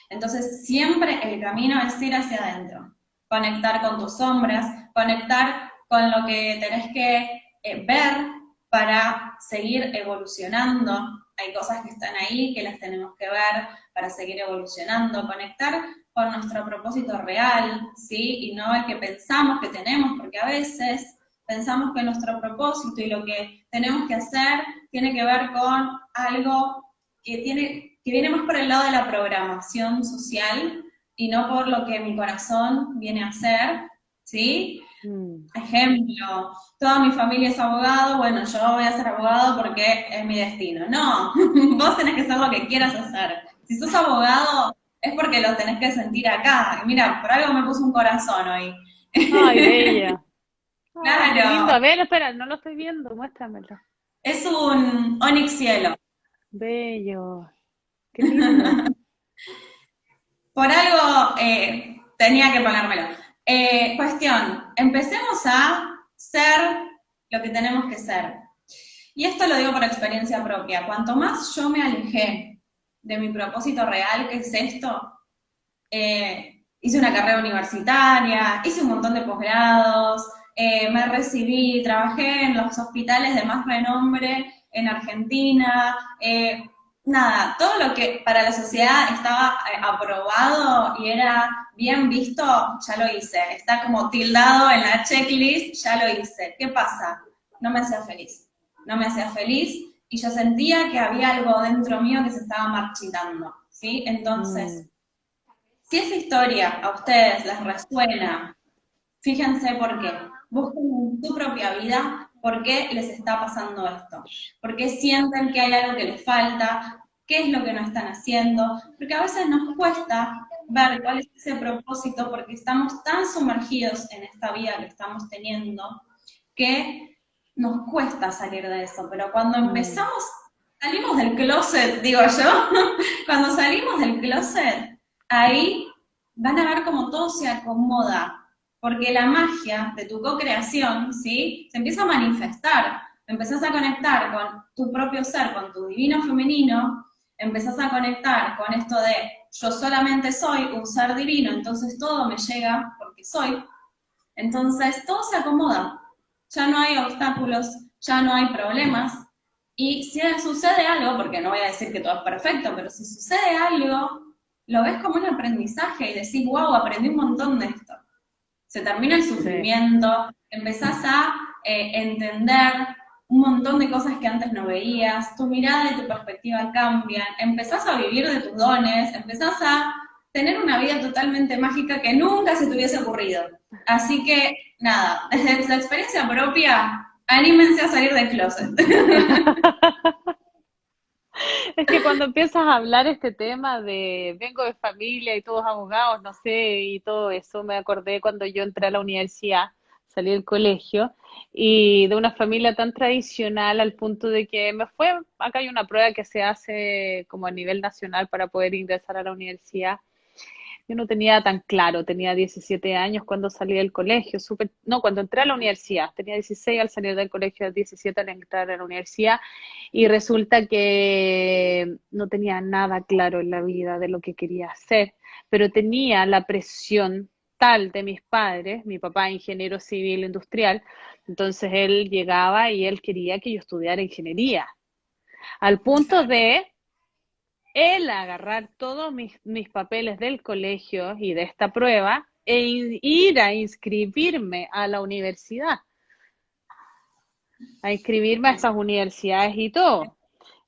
Entonces, siempre el camino es ir hacia adentro. Conectar con tus sombras, conectar con lo que tenés que ver para seguir evolucionando. Hay cosas que están ahí que las tenemos que ver para seguir evolucionando. Conectar con nuestro propósito real, ¿sí? Y no el que pensamos que tenemos, porque a veces pensamos que nuestro propósito y lo que tenemos que hacer tiene que ver con algo que viene más por el lado de la programación social y no por lo que mi corazón viene a hacer, ¿sí? Ejemplo, toda mi familia es abogado, bueno, yo voy a ser abogado porque es mi destino. No, vos tenés que hacer lo que quieras hacer. Si sos abogado es porque lo tenés que sentir acá. Y mira, por algo me puso un corazón hoy. Ay, bella. Ay, qué lindo. Claro. A ver, espera, no lo estoy viendo, muéstramelo. Es un onix cielo. Bello. Qué lindo. Por algo tenía que ponérmelo. Cuestión, empecemos a ser lo que tenemos que ser. Y esto lo digo por experiencia propia. Cuanto más yo me alejé de mi propósito real, que es esto, hice una carrera universitaria, hice un montón de posgrados, me recibí, trabajé en los hospitales de más renombre en Argentina, nada, todo lo que para la sociedad estaba aprobado y era bien visto, ya lo hice, está como tildado en la checklist, ya lo hice. ¿Qué pasa? No me hacía feliz, no me hacía feliz y yo sentía que había algo dentro mío que se estaba marchitando, ¿sí? Entonces, si esa historia a ustedes les resuena, fíjense por qué. Busquen en su propia vida por qué les está pasando esto. ¿Por qué sienten que hay algo que les falta? ¿Qué es lo que no están haciendo? Porque a veces nos cuesta ver cuál es ese propósito porque estamos tan sumergidos en esta vida que estamos teniendo que nos cuesta salir de eso. Pero cuando empezamos, salimos del closet, digo yo, cuando salimos del closet, ahí van a ver cómo todo se acomoda, porque la magia de tu co-creación, ¿sí? Se empieza a manifestar, empezás a conectar con tu propio ser, con tu divino femenino, empezás a conectar con esto de yo solamente soy un ser divino, entonces todo me llega porque soy, entonces todo se acomoda, ya no hay obstáculos, ya no hay problemas, y si sucede algo, porque no voy a decir que todo es perfecto, pero si sucede algo, lo ves como un aprendizaje y decís, wow, aprendí un montón de esto. Se termina el sufrimiento, empezás a entender un montón de cosas que antes no veías, tu mirada y tu perspectiva cambian, empezás a vivir de tus dones, empezás a tener una vida totalmente mágica que nunca se te hubiese ocurrido. Así que, nada, desde la experiencia propia, anímense a salir del closet. Es que cuando empiezas a hablar este tema de vengo de familia y todos abogados, no sé, y todo eso, me acordé cuando yo entré a la universidad, salí del colegio, y de una familia tan tradicional al punto de que me fue, acá hay una prueba que se hace como a nivel nacional para poder ingresar a la universidad. Yo no tenía tan claro, tenía 17 años cuando salí del colegio, no, cuando entré a la universidad, tenía 16 al salir del colegio, 17 al entrar a la universidad, y resulta que no tenía nada claro en la vida de lo que quería hacer, pero tenía la presión tal de mis padres, mi papá ingeniero civil industrial, entonces él llegaba y él quería que yo estudiara ingeniería, al punto de el agarrar todos mis papeles del colegio y de esta prueba e ir a inscribirme a la universidad, a inscribirme a estas universidades y todo.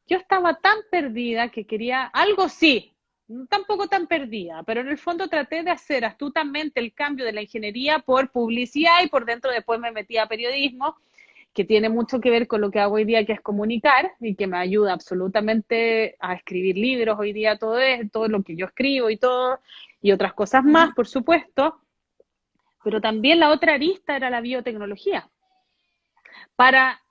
Yo estaba tan perdida que quería algo sí, tampoco tan perdida, pero en el fondo traté de hacer astutamente el cambio de la ingeniería por publicidad y por dentro después me metí a periodismo, que tiene mucho que ver con lo que hago hoy día, que es comunicar, y que me ayuda absolutamente a escribir libros hoy día, todo lo que yo escribo y todo, y otras cosas más, por supuesto, pero también la otra arista era la biotecnología. Para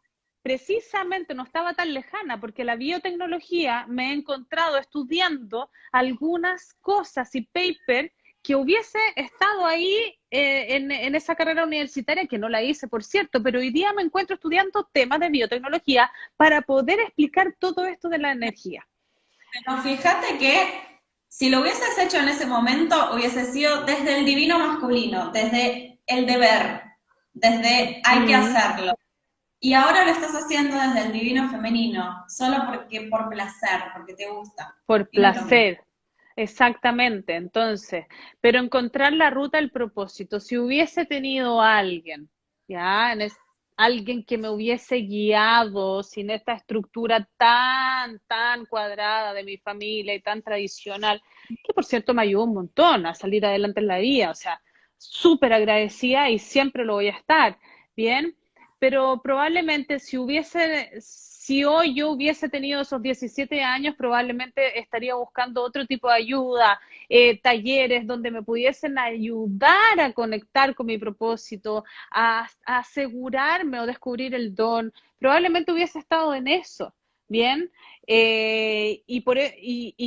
precisamente no estaba tan lejana, porque la biotecnología me he encontrado estudiando algunas cosas y papers que hubiese estado ahí en esa carrera universitaria, que no la hice, por cierto, pero hoy día me encuentro estudiando temas de biotecnología para poder explicar todo esto de la energía. Pero fíjate que si lo hubieses hecho en ese momento, hubiese sido desde el divino masculino, desde el deber, desde hay que hacerlo. Y ahora lo estás haciendo desde el divino femenino, solo porque por placer, porque te gusta. Por placer. Exactamente, entonces, pero encontrar la ruta del propósito, si hubiese tenido a alguien, ya, alguien que me hubiese guiado sin esta estructura tan cuadrada de mi familia y tan tradicional, que por cierto me ayudó un montón a salir adelante en la vida, o sea, súper agradecida y siempre lo voy a estar, ¿bien? Pero probablemente si si hoy yo hubiese tenido esos 17 años, probablemente estaría buscando otro tipo de ayuda, talleres donde me pudiesen ayudar a conectar con mi propósito, a asegurarme o descubrir el don. Probablemente hubiese estado en eso, ¿bien? Y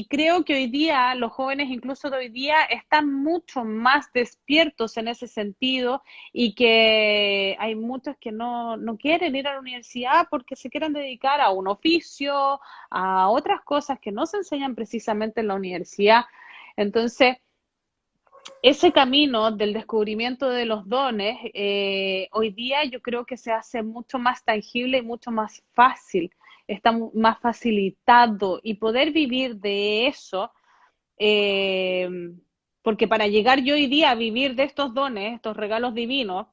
creo que hoy día, los jóvenes incluso de hoy día, están mucho más despiertos en ese sentido y que hay muchos que no quieren ir a la universidad porque se quieren dedicar a un oficio, a otras cosas que no se enseñan precisamente en la universidad. Entonces, ese camino del descubrimiento de los dones, hoy día yo creo que se hace mucho más tangible y mucho más fácil, está más facilitado y poder vivir de eso, eh, porque para llegar yo hoy día a vivir de estos dones, estos regalos divinos,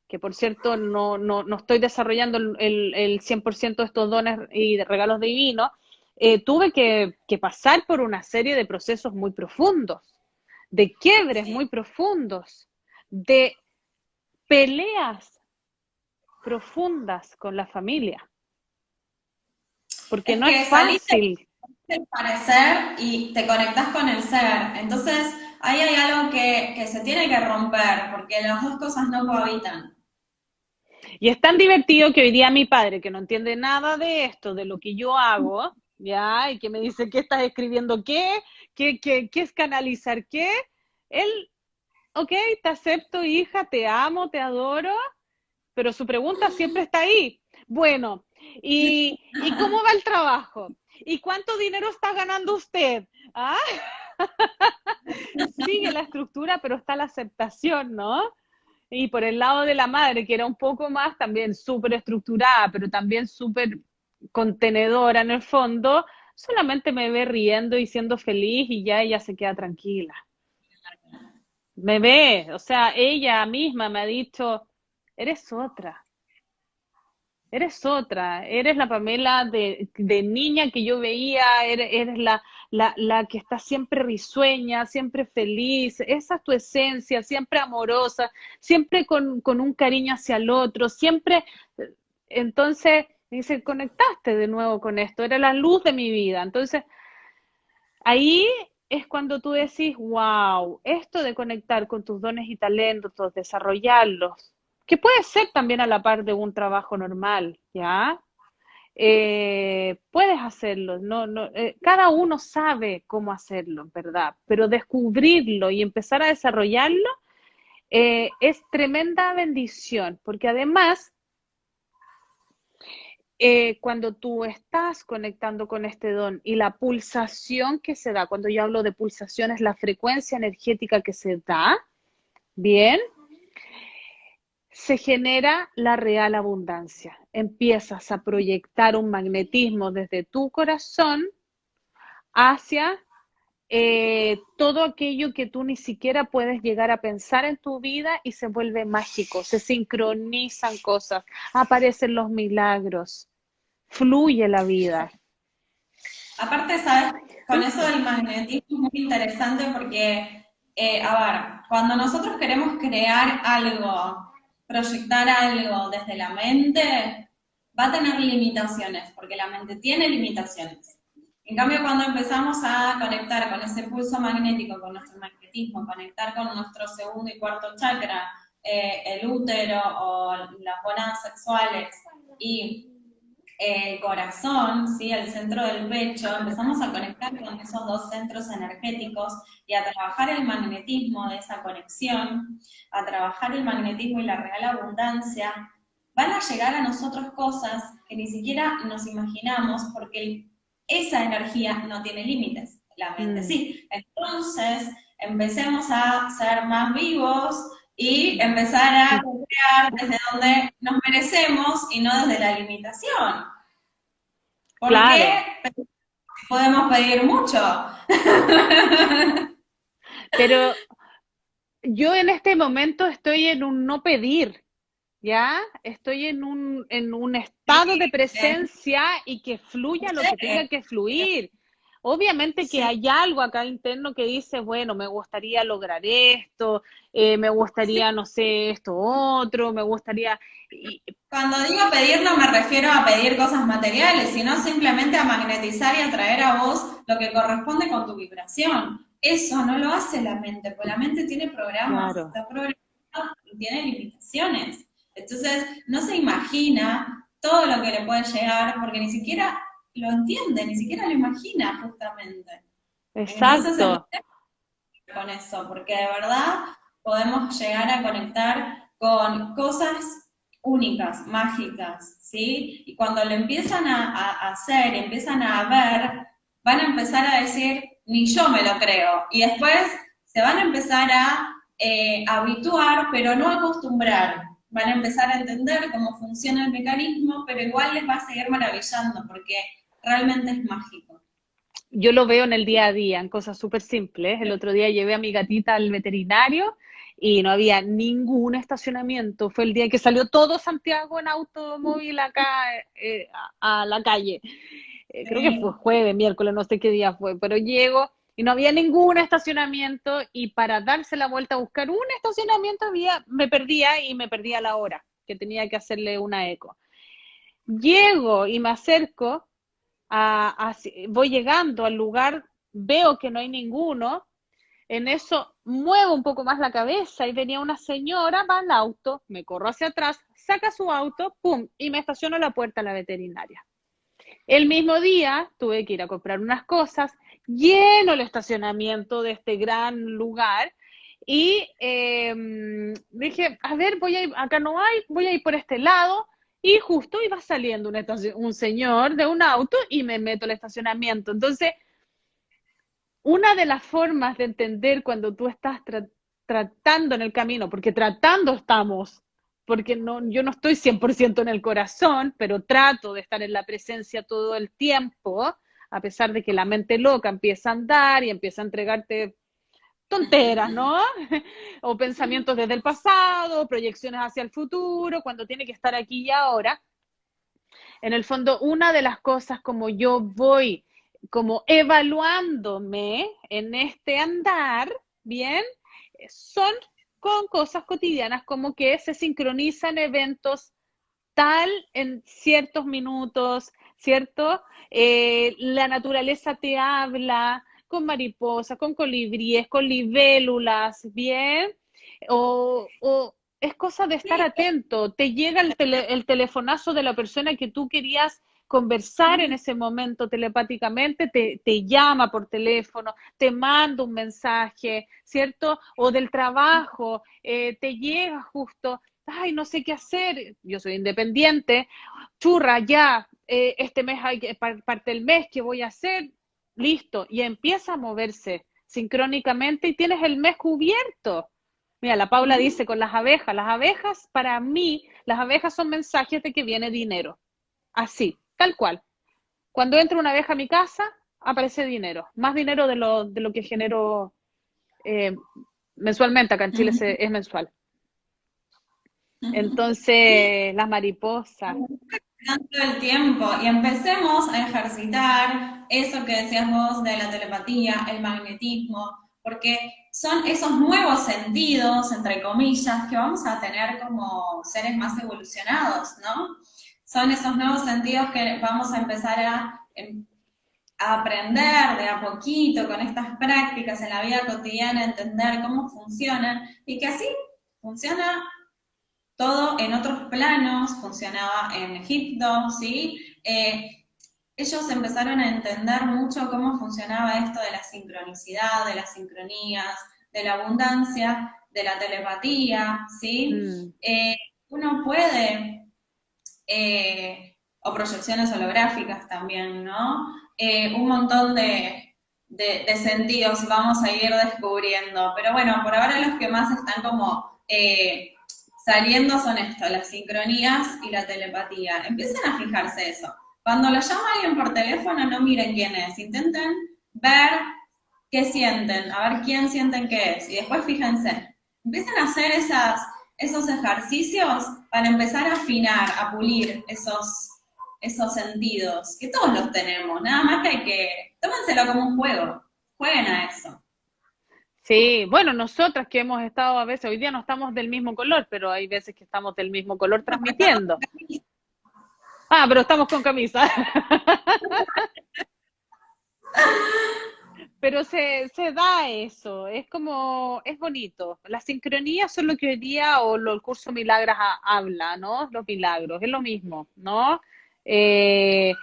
que por cierto no estoy desarrollando el 100% de estos dones y de regalos divinos, tuve que pasar por una serie de procesos muy profundos, de quiebres muy profundos, de peleas profundas con la familia, porque Es no que es saliste fácil. del parecer y te conectás con el ser. Entonces, ahí hay algo que se tiene que romper, porque las dos cosas no cohabitan. Y es tan divertido que hoy día mi padre, que no entiende nada de esto, de lo que yo hago, ¿ya? Y que me dice, ¿qué estás escribiendo? ¿Qué es canalizar qué? Él, ok, te acepto, hija, te amo, te adoro, pero su pregunta siempre está ahí. Bueno, ¿y cómo va el trabajo? ¿Y cuánto dinero está ganando usted? ¿Ah? Sigue la estructura, pero está la aceptación, ¿no? Y por el lado de la madre, que era un poco más también súper estructurada, pero también súper contenedora en el fondo, solamente me ve riendo y siendo feliz y ya ella se queda tranquila. Me ve, o sea, ella misma me ha dicho, eres otra. Eres la Pamela de niña que yo veía, eres la que está siempre risueña, siempre feliz, esa es tu esencia, siempre amorosa, siempre con un cariño hacia el otro, siempre, entonces, dice, conectaste de nuevo con esto, era la luz de mi vida, entonces, ahí es cuando tú decís, wow, esto de conectar con tus dones y talentos, desarrollarlos, que puede ser también a la par de un trabajo normal, ¿ya? Puedes hacerlo, cada uno sabe cómo hacerlo, ¿verdad? Pero descubrirlo y empezar a desarrollarlo es tremenda bendición, porque además cuando tú estás conectando con este don y la pulsación que se da, cuando yo hablo de pulsación es la frecuencia energética que se da, bien, se genera la real abundancia. Empiezas a proyectar un magnetismo desde tu corazón hacia todo aquello que tú ni siquiera puedes llegar a pensar en tu vida y se vuelve mágico, se sincronizan cosas, aparecen los milagros, fluye la vida. Aparte, ¿sabes? Con eso del magnetismo es muy interesante porque, a ver, cuando nosotros queremos crear algo, proyectar algo desde la mente, va a tener limitaciones, porque la mente tiene limitaciones. En cambio, cuando empezamos a conectar con ese pulso magnético, con nuestro magnetismo, conectar con nuestro segundo y cuarto chakra, el útero o las gonadas sexuales y el corazón, ¿sí? El centro del pecho, empezamos a conectar con esos dos centros energéticos y a trabajar el magnetismo de esa conexión, a trabajar el magnetismo y la real abundancia, van a llegar a nosotros cosas que ni siquiera nos imaginamos porque esa energía no tiene límites, la mente sí. Entonces, empecemos a ser más vivos y empezar a crear desde donde nos merecemos y no desde la limitación. Porque Claro, podemos pedir mucho. pero yo en este momento estoy en un no pedir, ¿ya? Estoy en un estado de Sí, presencia y que fluya lo que tenga que fluir. Obviamente que Sí. hay algo acá interno que dice, bueno, me gustaría lograr esto, me Sí. gustaría, no sé, esto otro, me gustaría... y- Cuando digo pedir no me refiero a pedir cosas materiales, sino simplemente a magnetizar y atraer a vos lo que corresponde con tu vibración. Eso no lo hace la mente, porque la mente tiene programas, claro, está programada y tiene limitaciones. Entonces, no se imagina todo lo que le puede llegar porque ni siquiera lo entiende, ni siquiera lo imagina justamente. Entonces, el exacto. con eso, porque de verdad podemos llegar a conectar con cosas únicas, mágicas, ¿sí? Y cuando lo empiezan a hacer, empiezan a ver, van a empezar a decir, ni yo me lo creo. Y después se van a empezar a habituar, pero no a acostumbrar. Van a empezar a entender cómo funciona el mecanismo, pero igual les va a seguir maravillando, porque realmente es mágico. Yo lo veo en el día a día, en cosas súper simples. El otro día llevé a mi gatita al veterinario y no había ningún estacionamiento. Fue el día que salió todo Santiago en automóvil acá a la calle. Creo que fue Sí. jueves, miércoles, no sé qué día fue, pero llego y no había ningún estacionamiento y para darse la vuelta a buscar un estacionamiento me perdía la hora, que tenía que hacerle una eco. Llego y me acerco voy llegando al lugar, veo que no hay ninguno, en eso muevo un poco más la cabeza y venía una señora, va al auto, me corro hacia atrás, saca su auto, pum, y me estaciono a la puerta de la veterinaria. El mismo día tuve que ir a comprar unas cosas, lleno el estacionamiento de este gran lugar y dije, a ver, acá no hay, voy a ir por este lado y justo iba saliendo un señor de un auto y me meto al estacionamiento. Entonces, una de las formas de entender cuando tú estás tratando en el camino, porque tratando estamos, porque no, yo no estoy 100% en el corazón, pero trato de estar en la presencia todo el tiempo, a pesar de que la mente loca empieza a andar y empieza a entregarte tonteras, ¿no? O pensamientos desde el pasado, proyecciones hacia el futuro, cuando tiene que estar aquí y ahora. En el fondo, una de las cosas como yo voy como evaluándome en este andar, ¿bien? Son con cosas cotidianas como que se sincronizan eventos tal en ciertos minutos, ¿cierto? La naturaleza te habla con mariposas, con colibríes, con libélulas, ¿bien? O es cosa de estar Sí, atento, te llega el telefonazo de la persona que tú querías conversar en ese momento telepáticamente, te llama por teléfono, te manda un mensaje, ¿cierto? O del trabajo, te llega justo, ay, no sé qué hacer, yo soy independiente, churra, ya, este mes hay que, parte del mes, ¿qué voy a hacer? Listo, y empieza a moverse sincrónicamente y tienes el mes cubierto. Mira, la Paula dice con las abejas, para mí, las abejas son mensajes de que viene dinero. Así, tal cual. Cuando entra una abeja a mi casa, aparece dinero. Más dinero de lo que genero eh, mensualmente. Acá en Chile es mensual. Entonces, las mariposas. todo el tiempo y empecemos a ejercitar eso que decías vos de la telepatía, el magnetismo, porque son esos nuevos sentidos, entre comillas, que vamos a tener como seres más evolucionados, ¿no? Son esos nuevos sentidos que vamos a empezar a aprender de a poquito con estas prácticas en la vida cotidiana, entender cómo funcionan y que así funciona todo en otros planos, funcionaba en Egipto, ¿sí? Ellos empezaron a entender mucho cómo funcionaba esto de la sincronicidad, de las sincronías, de la abundancia, de la telepatía, ¿sí? Mm, Uno puede, o proyecciones holográficas también, ¿no? Un montón de sentidos vamos a ir descubriendo, pero bueno, por ahora los que más están como saliendo son esto, las sincronías y la telepatía. Empiecen a fijarse eso. Cuando lo llama alguien por teléfono, no miren quién es. Intenten ver qué sienten, a ver quién sienten que es. Y después fíjense. Empiecen a hacer esos ejercicios para empezar a afinar, a pulir esos sentidos, que todos los tenemos, nada más que hay que, tómenselo como un juego, jueguen a eso. Sí, bueno, nosotras que hemos estado a veces, hoy día no estamos del mismo color, pero hay veces que estamos del mismo color transmitiendo. Ah, pero estamos con camisa. Pero se da eso, es como, es bonito. Las sincronías son lo que hoy día, el curso Milagras habla, ¿no? Los milagros, es lo mismo, ¿no? Eh,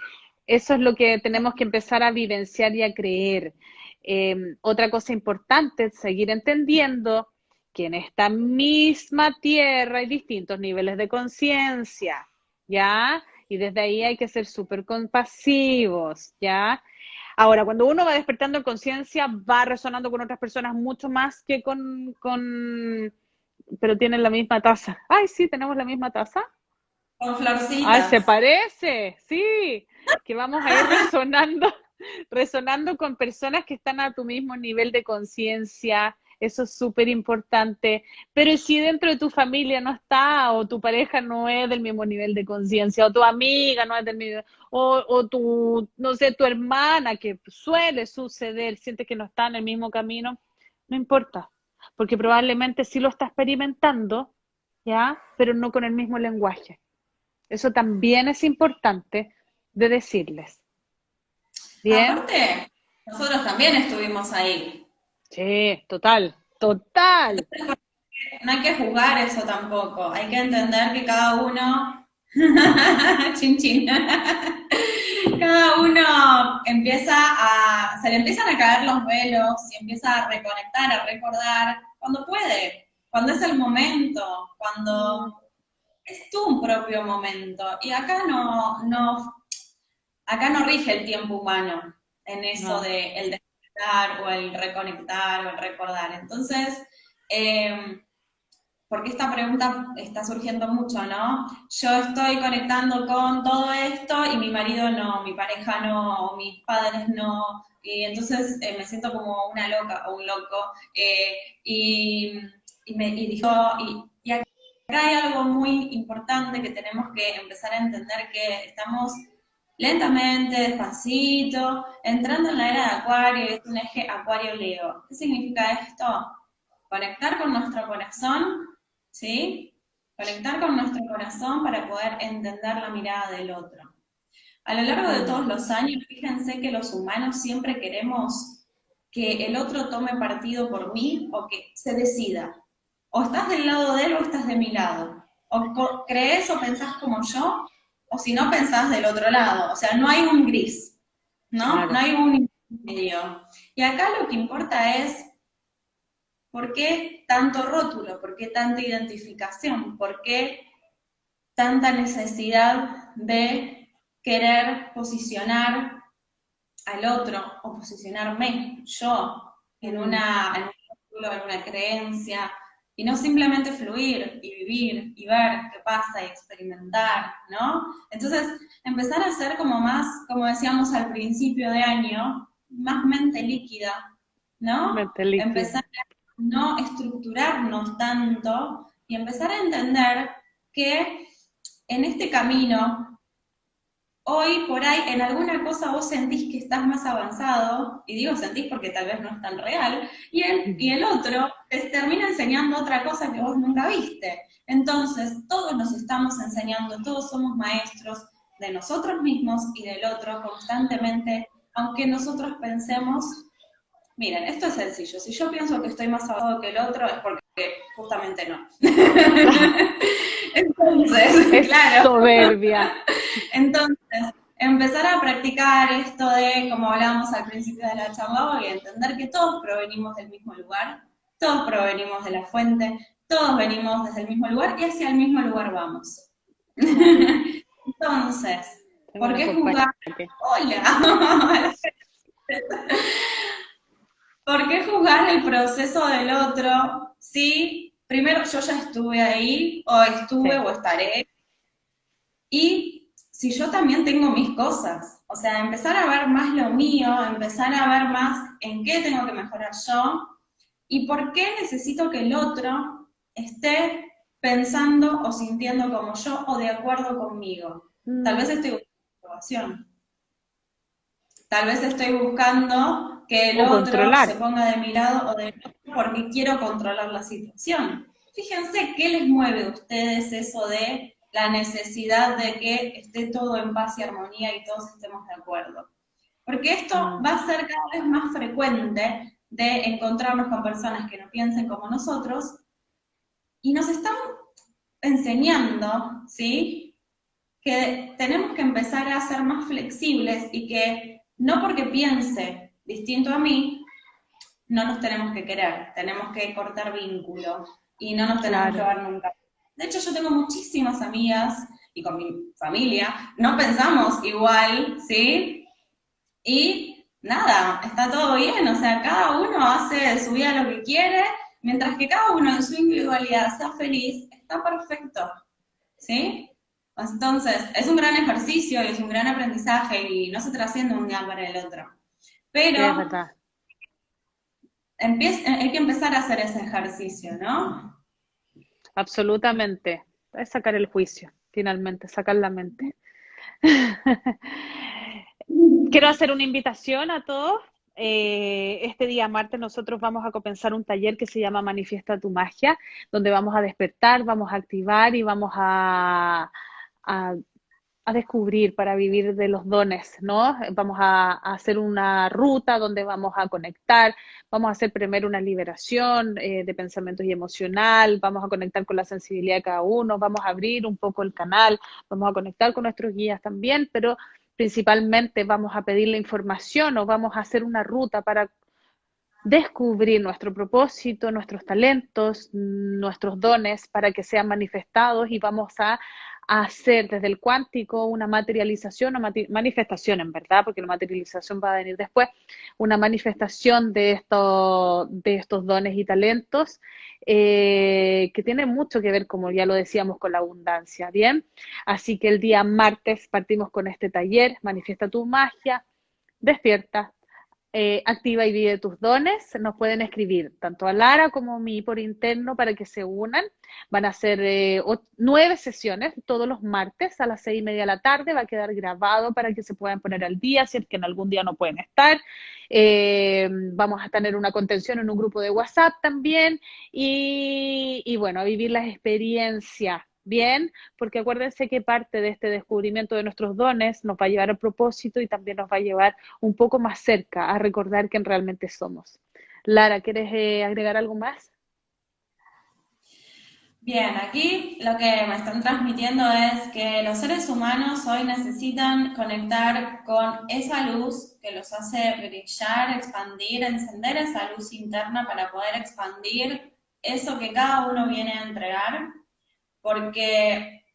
Eso es lo que tenemos que empezar a vivenciar y a creer. Otra cosa importante es seguir entendiendo que en esta misma tierra hay distintos niveles de conciencia, ¿ya? Y desde ahí hay que ser súper compasivos, ¿ya? Ahora, cuando uno va despertando en conciencia, va resonando con otras personas mucho más que pero tienen la misma taza. Ay, sí, tenemos la misma taza. Con Ay, se florcitas. parece, sí, que vamos a ir resonando con personas que están a tu mismo nivel de conciencia, eso es súper importante, pero si dentro de tu familia no está, o tu pareja no es del mismo nivel de conciencia, o tu amiga no es del mismo, o tu, no sé, tu hermana, que suele suceder, siente que no está en el mismo camino, no importa, porque probablemente sí lo está experimentando, ¿ya? Pero no con el mismo lenguaje. Eso también es importante de decirles. ¿Bien? Aparte, nosotros también estuvimos ahí. Sí, total, total. No hay que juzgar eso tampoco. Hay que entender que cada uno, chin chin, cada uno se le empiezan a caer los velos y empieza a reconectar, a recordar cuando puede, cuando es el momento, cuando es tu propio momento. Y acá no rige el tiempo humano en eso No, de el despertar o el reconectar o el recordar. Entonces, porque esta pregunta está surgiendo mucho, ¿no? Yo estoy conectando con todo esto y mi marido no, mi pareja no, mis padres no, y entonces me siento como una loca o un loco. Y, y dijo, y acá hay algo muy importante que tenemos que empezar a entender, que estamos lentamente, despacito, entrando en la era de Acuario, es un eje Acuario-Leo. ¿Qué significa esto? Conectar con nuestro corazón, ¿sí? Conectar con nuestro corazón para poder entender la mirada del otro. A lo largo de todos los años, fíjense que los humanos siempre queremos que el otro tome partido por mí o que se decida. O estás del lado de él o estás de mi lado. O crees o pensás como yo, o si no pensás del otro lado. O sea, no hay un gris, ¿no? No claro. hay un medio. Y acá lo que importa es ¿por qué tanto rótulo? ¿Por qué tanta identificación? ¿Por qué tanta necesidad de querer posicionar al otro o posicionarme yo en un rótulo, en una creencia? Y no simplemente fluir y vivir y ver qué pasa y experimentar, ¿no? Entonces, empezar a ser como más, como decíamos al principio de año, más mente líquida, ¿no? Mente líquida. Empezar no estructurarnos tanto y empezar a entender que en este camino, hoy por ahí en alguna cosa vos sentís que estás más avanzado, y digo sentís porque tal vez no es tan real, y el otro te termina enseñando otra cosa que vos nunca viste. Entonces, todos nos estamos enseñando, todos somos maestros de nosotros mismos y del otro constantemente, aunque nosotros pensemos. Miren, esto es sencillo. Si yo pienso que estoy más avanzado que el otro, es porque justamente no. Entonces, Es claro. soberbia. Entonces, empezar a practicar esto de, como hablábamos al principio de la charla, y entender que todos provenimos del mismo lugar, todos provenimos de la fuente, todos venimos desde el mismo lugar y hacia el mismo lugar vamos. Claro. Entonces, Tengo ¿por una qué compañera jugar? que... Hola. ¿Por qué juzgar el proceso del otro si primero yo ya estuve ahí, o estuve Sí. o estaré, y si yo también tengo mis cosas? O sea, empezar a ver más lo mío, empezar a ver más en qué tengo que mejorar yo, y por qué necesito que el otro esté pensando o sintiendo como yo o de acuerdo conmigo. Tal vez estoy situación. Tal vez estoy buscando que el O otro controlar. se ponga de mi lado o del otro porque quiero controlar la situación. Fíjense qué les mueve a ustedes eso de la necesidad de que esté todo en paz y armonía y todos estemos de acuerdo. Porque esto va a ser cada vez más frecuente de encontrarnos con personas que no piensen como nosotros y nos están enseñando, ¿sí? Que tenemos que empezar a ser más flexibles y que no porque piense distinto a mí, no nos tenemos que querer, tenemos que cortar vínculo y no nos tenemos que Claro. ver nunca. De hecho, yo tengo muchísimas amigas y con mi familia no pensamos igual, ¿sí? Y nada, está todo bien, o sea, cada uno hace de su vida lo que quiere, mientras que cada uno en su individualidad sea feliz, está perfecto, ¿sí? Entonces, es un gran ejercicio y es un gran aprendizaje y no se trasciende un día para el otro. Sí, es Pero verdad. hay que empezar a hacer ese ejercicio, ¿no? Absolutamente. Es sacar el juicio, finalmente, sacar la mente. Quiero hacer una invitación a todos. Este día martes nosotros vamos a comenzar un taller que se llama Manifiesta tu magia, donde vamos a despertar, vamos a activar y vamos a, a descubrir para vivir de los dones, ¿no? Vamos a hacer una ruta donde vamos a conectar, vamos a hacer primero una liberación de pensamientos y emocional, vamos a conectar con la sensibilidad de cada uno, vamos a abrir un poco el canal, vamos a conectar con nuestros guías también, pero principalmente vamos a pedir la información o vamos a hacer una ruta para descubrir nuestro propósito, nuestros talentos, nuestros dones para que sean manifestados y vamos a hacer desde el cuántico una materialización o manifestación en verdad, porque la materialización va a venir después, una manifestación de estos dones y talentos que tiene mucho que ver, como ya lo decíamos, con la abundancia, ¿bien? Así que el día martes partimos con este taller, Manifiesta tu magia, despierta, activa y vive tus dones. Nos pueden escribir tanto a Lara como a mí por interno para que se unan. Van a ser 9 sesiones todos los martes a las 6:30 de la tarde. Va a quedar grabado para que se puedan poner al día si es que en algún día no pueden estar. Vamos a tener una contención en un grupo de WhatsApp también y bueno, a vivir las experiencias. Bien, porque acuérdense que parte de este descubrimiento de nuestros dones nos va a llevar al propósito y también nos va a llevar un poco más cerca a recordar quién realmente somos. Lara, ¿quieres agregar algo más? Bien, aquí lo que me están transmitiendo es que los seres humanos hoy necesitan conectar con esa luz que los hace brillar, expandir, encender esa luz interna para poder expandir eso que cada uno viene a entregar, porque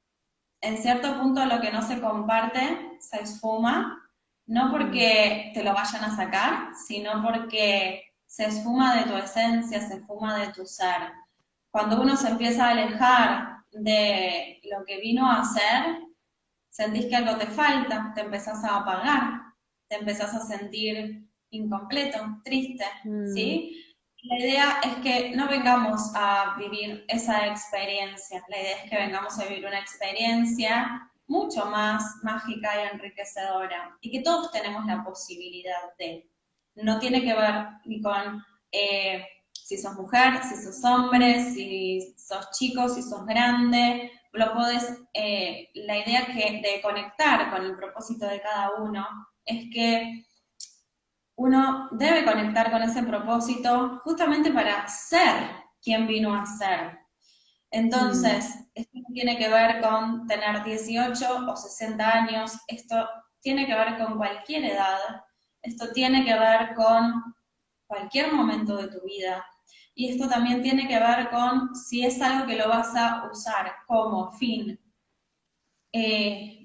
en cierto punto lo que no se comparte se esfuma, no porque te lo vayan a sacar, sino porque se esfuma de tu esencia, se esfuma de tu ser. Cuando uno se empieza a alejar de lo que vino a hacer, sentís que algo te falta, te empezás a apagar, te empezás a sentir incompleto, triste, Mm, ¿sí? La idea es que no vengamos a vivir esa experiencia, la idea es que vengamos a vivir una experiencia mucho más mágica y enriquecedora y que todos tenemos la posibilidad de. No tiene que ver ni con si sos mujer, si sos hombre, si sos chico, si sos grande, lo podés, la idea de conectar con el propósito de cada uno es que uno debe conectar con ese propósito justamente para ser quien vino a ser. mm, Entonces, esto no tiene que ver con tener 18 o 60 años, esto tiene que ver con cualquier edad, esto tiene que ver con cualquier momento de tu vida. Y esto también tiene que ver con si es algo que lo vas a usar como fin,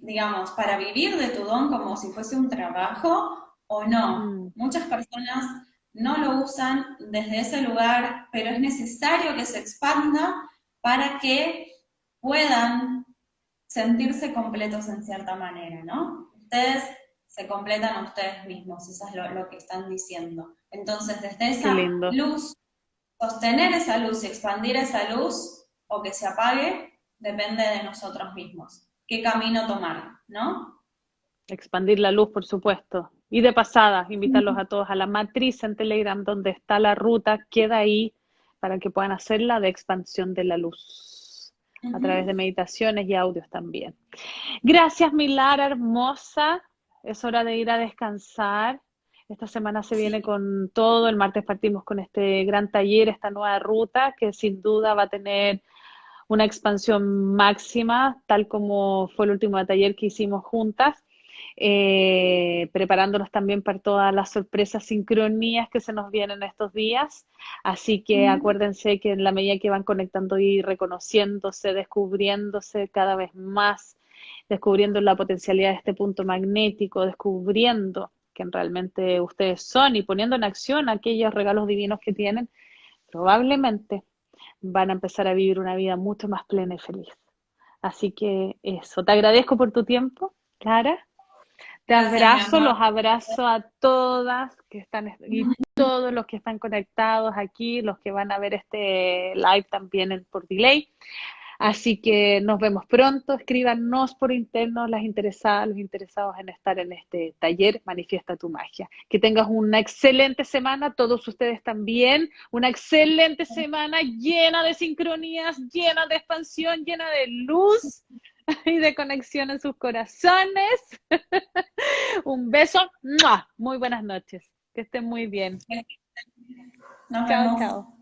digamos, para vivir de tu don como si fuese un trabajo o no. mm. Muchas personas no lo usan desde ese lugar, pero es necesario que se expanda para que puedan sentirse completos en cierta manera, ¿no? Ustedes se completan a ustedes mismos, eso es lo que están diciendo. Entonces, desde Qué esa lindo. luz, sostener esa luz y expandir esa luz, o que se apague, depende de nosotros mismos. ¿Qué camino tomar, no? Expandir la luz, por supuesto. Y de pasada, invitarlos a todos a la matriz en Telegram, donde está la ruta, queda ahí para que puedan hacerla de expansión de la luz, a través de meditaciones y audios también. Gracias, mi Lara hermosa. Es hora de ir a descansar. Esta semana se viene con todo. El martes partimos con este gran taller, esta nueva ruta, que sin duda va a tener una expansión máxima, tal como fue el último taller que hicimos juntas, preparándonos también para todas las sorpresas, sincronías que se nos vienen estos días. Así que acuérdense que en la medida que van conectando y reconociéndose, descubriéndose cada vez más, descubriendo la potencialidad de este punto magnético, descubriendo quién realmente ustedes son y poniendo en acción aquellos regalos divinos que tienen, probablemente van a empezar a vivir una vida mucho más plena y feliz. Así que eso, te agradezco por tu tiempo, Clara. Te Gracias, abrazo, mi amor. los abrazo a todas que están y todos los que están conectados aquí, los que van a ver este live también por delay. Así que nos vemos pronto. Escríbanos por interno las interesadas, los interesados en estar en este taller Manifiesta tu Magia. Que tengas una excelente semana, todos ustedes también. Una excelente semana llena de sincronías, llena de expansión, llena de luz y de conexión en sus corazones. Un beso. ¡Mua! Muy buenas noches. Que estén muy bien. Nos Chao, vemos. chao.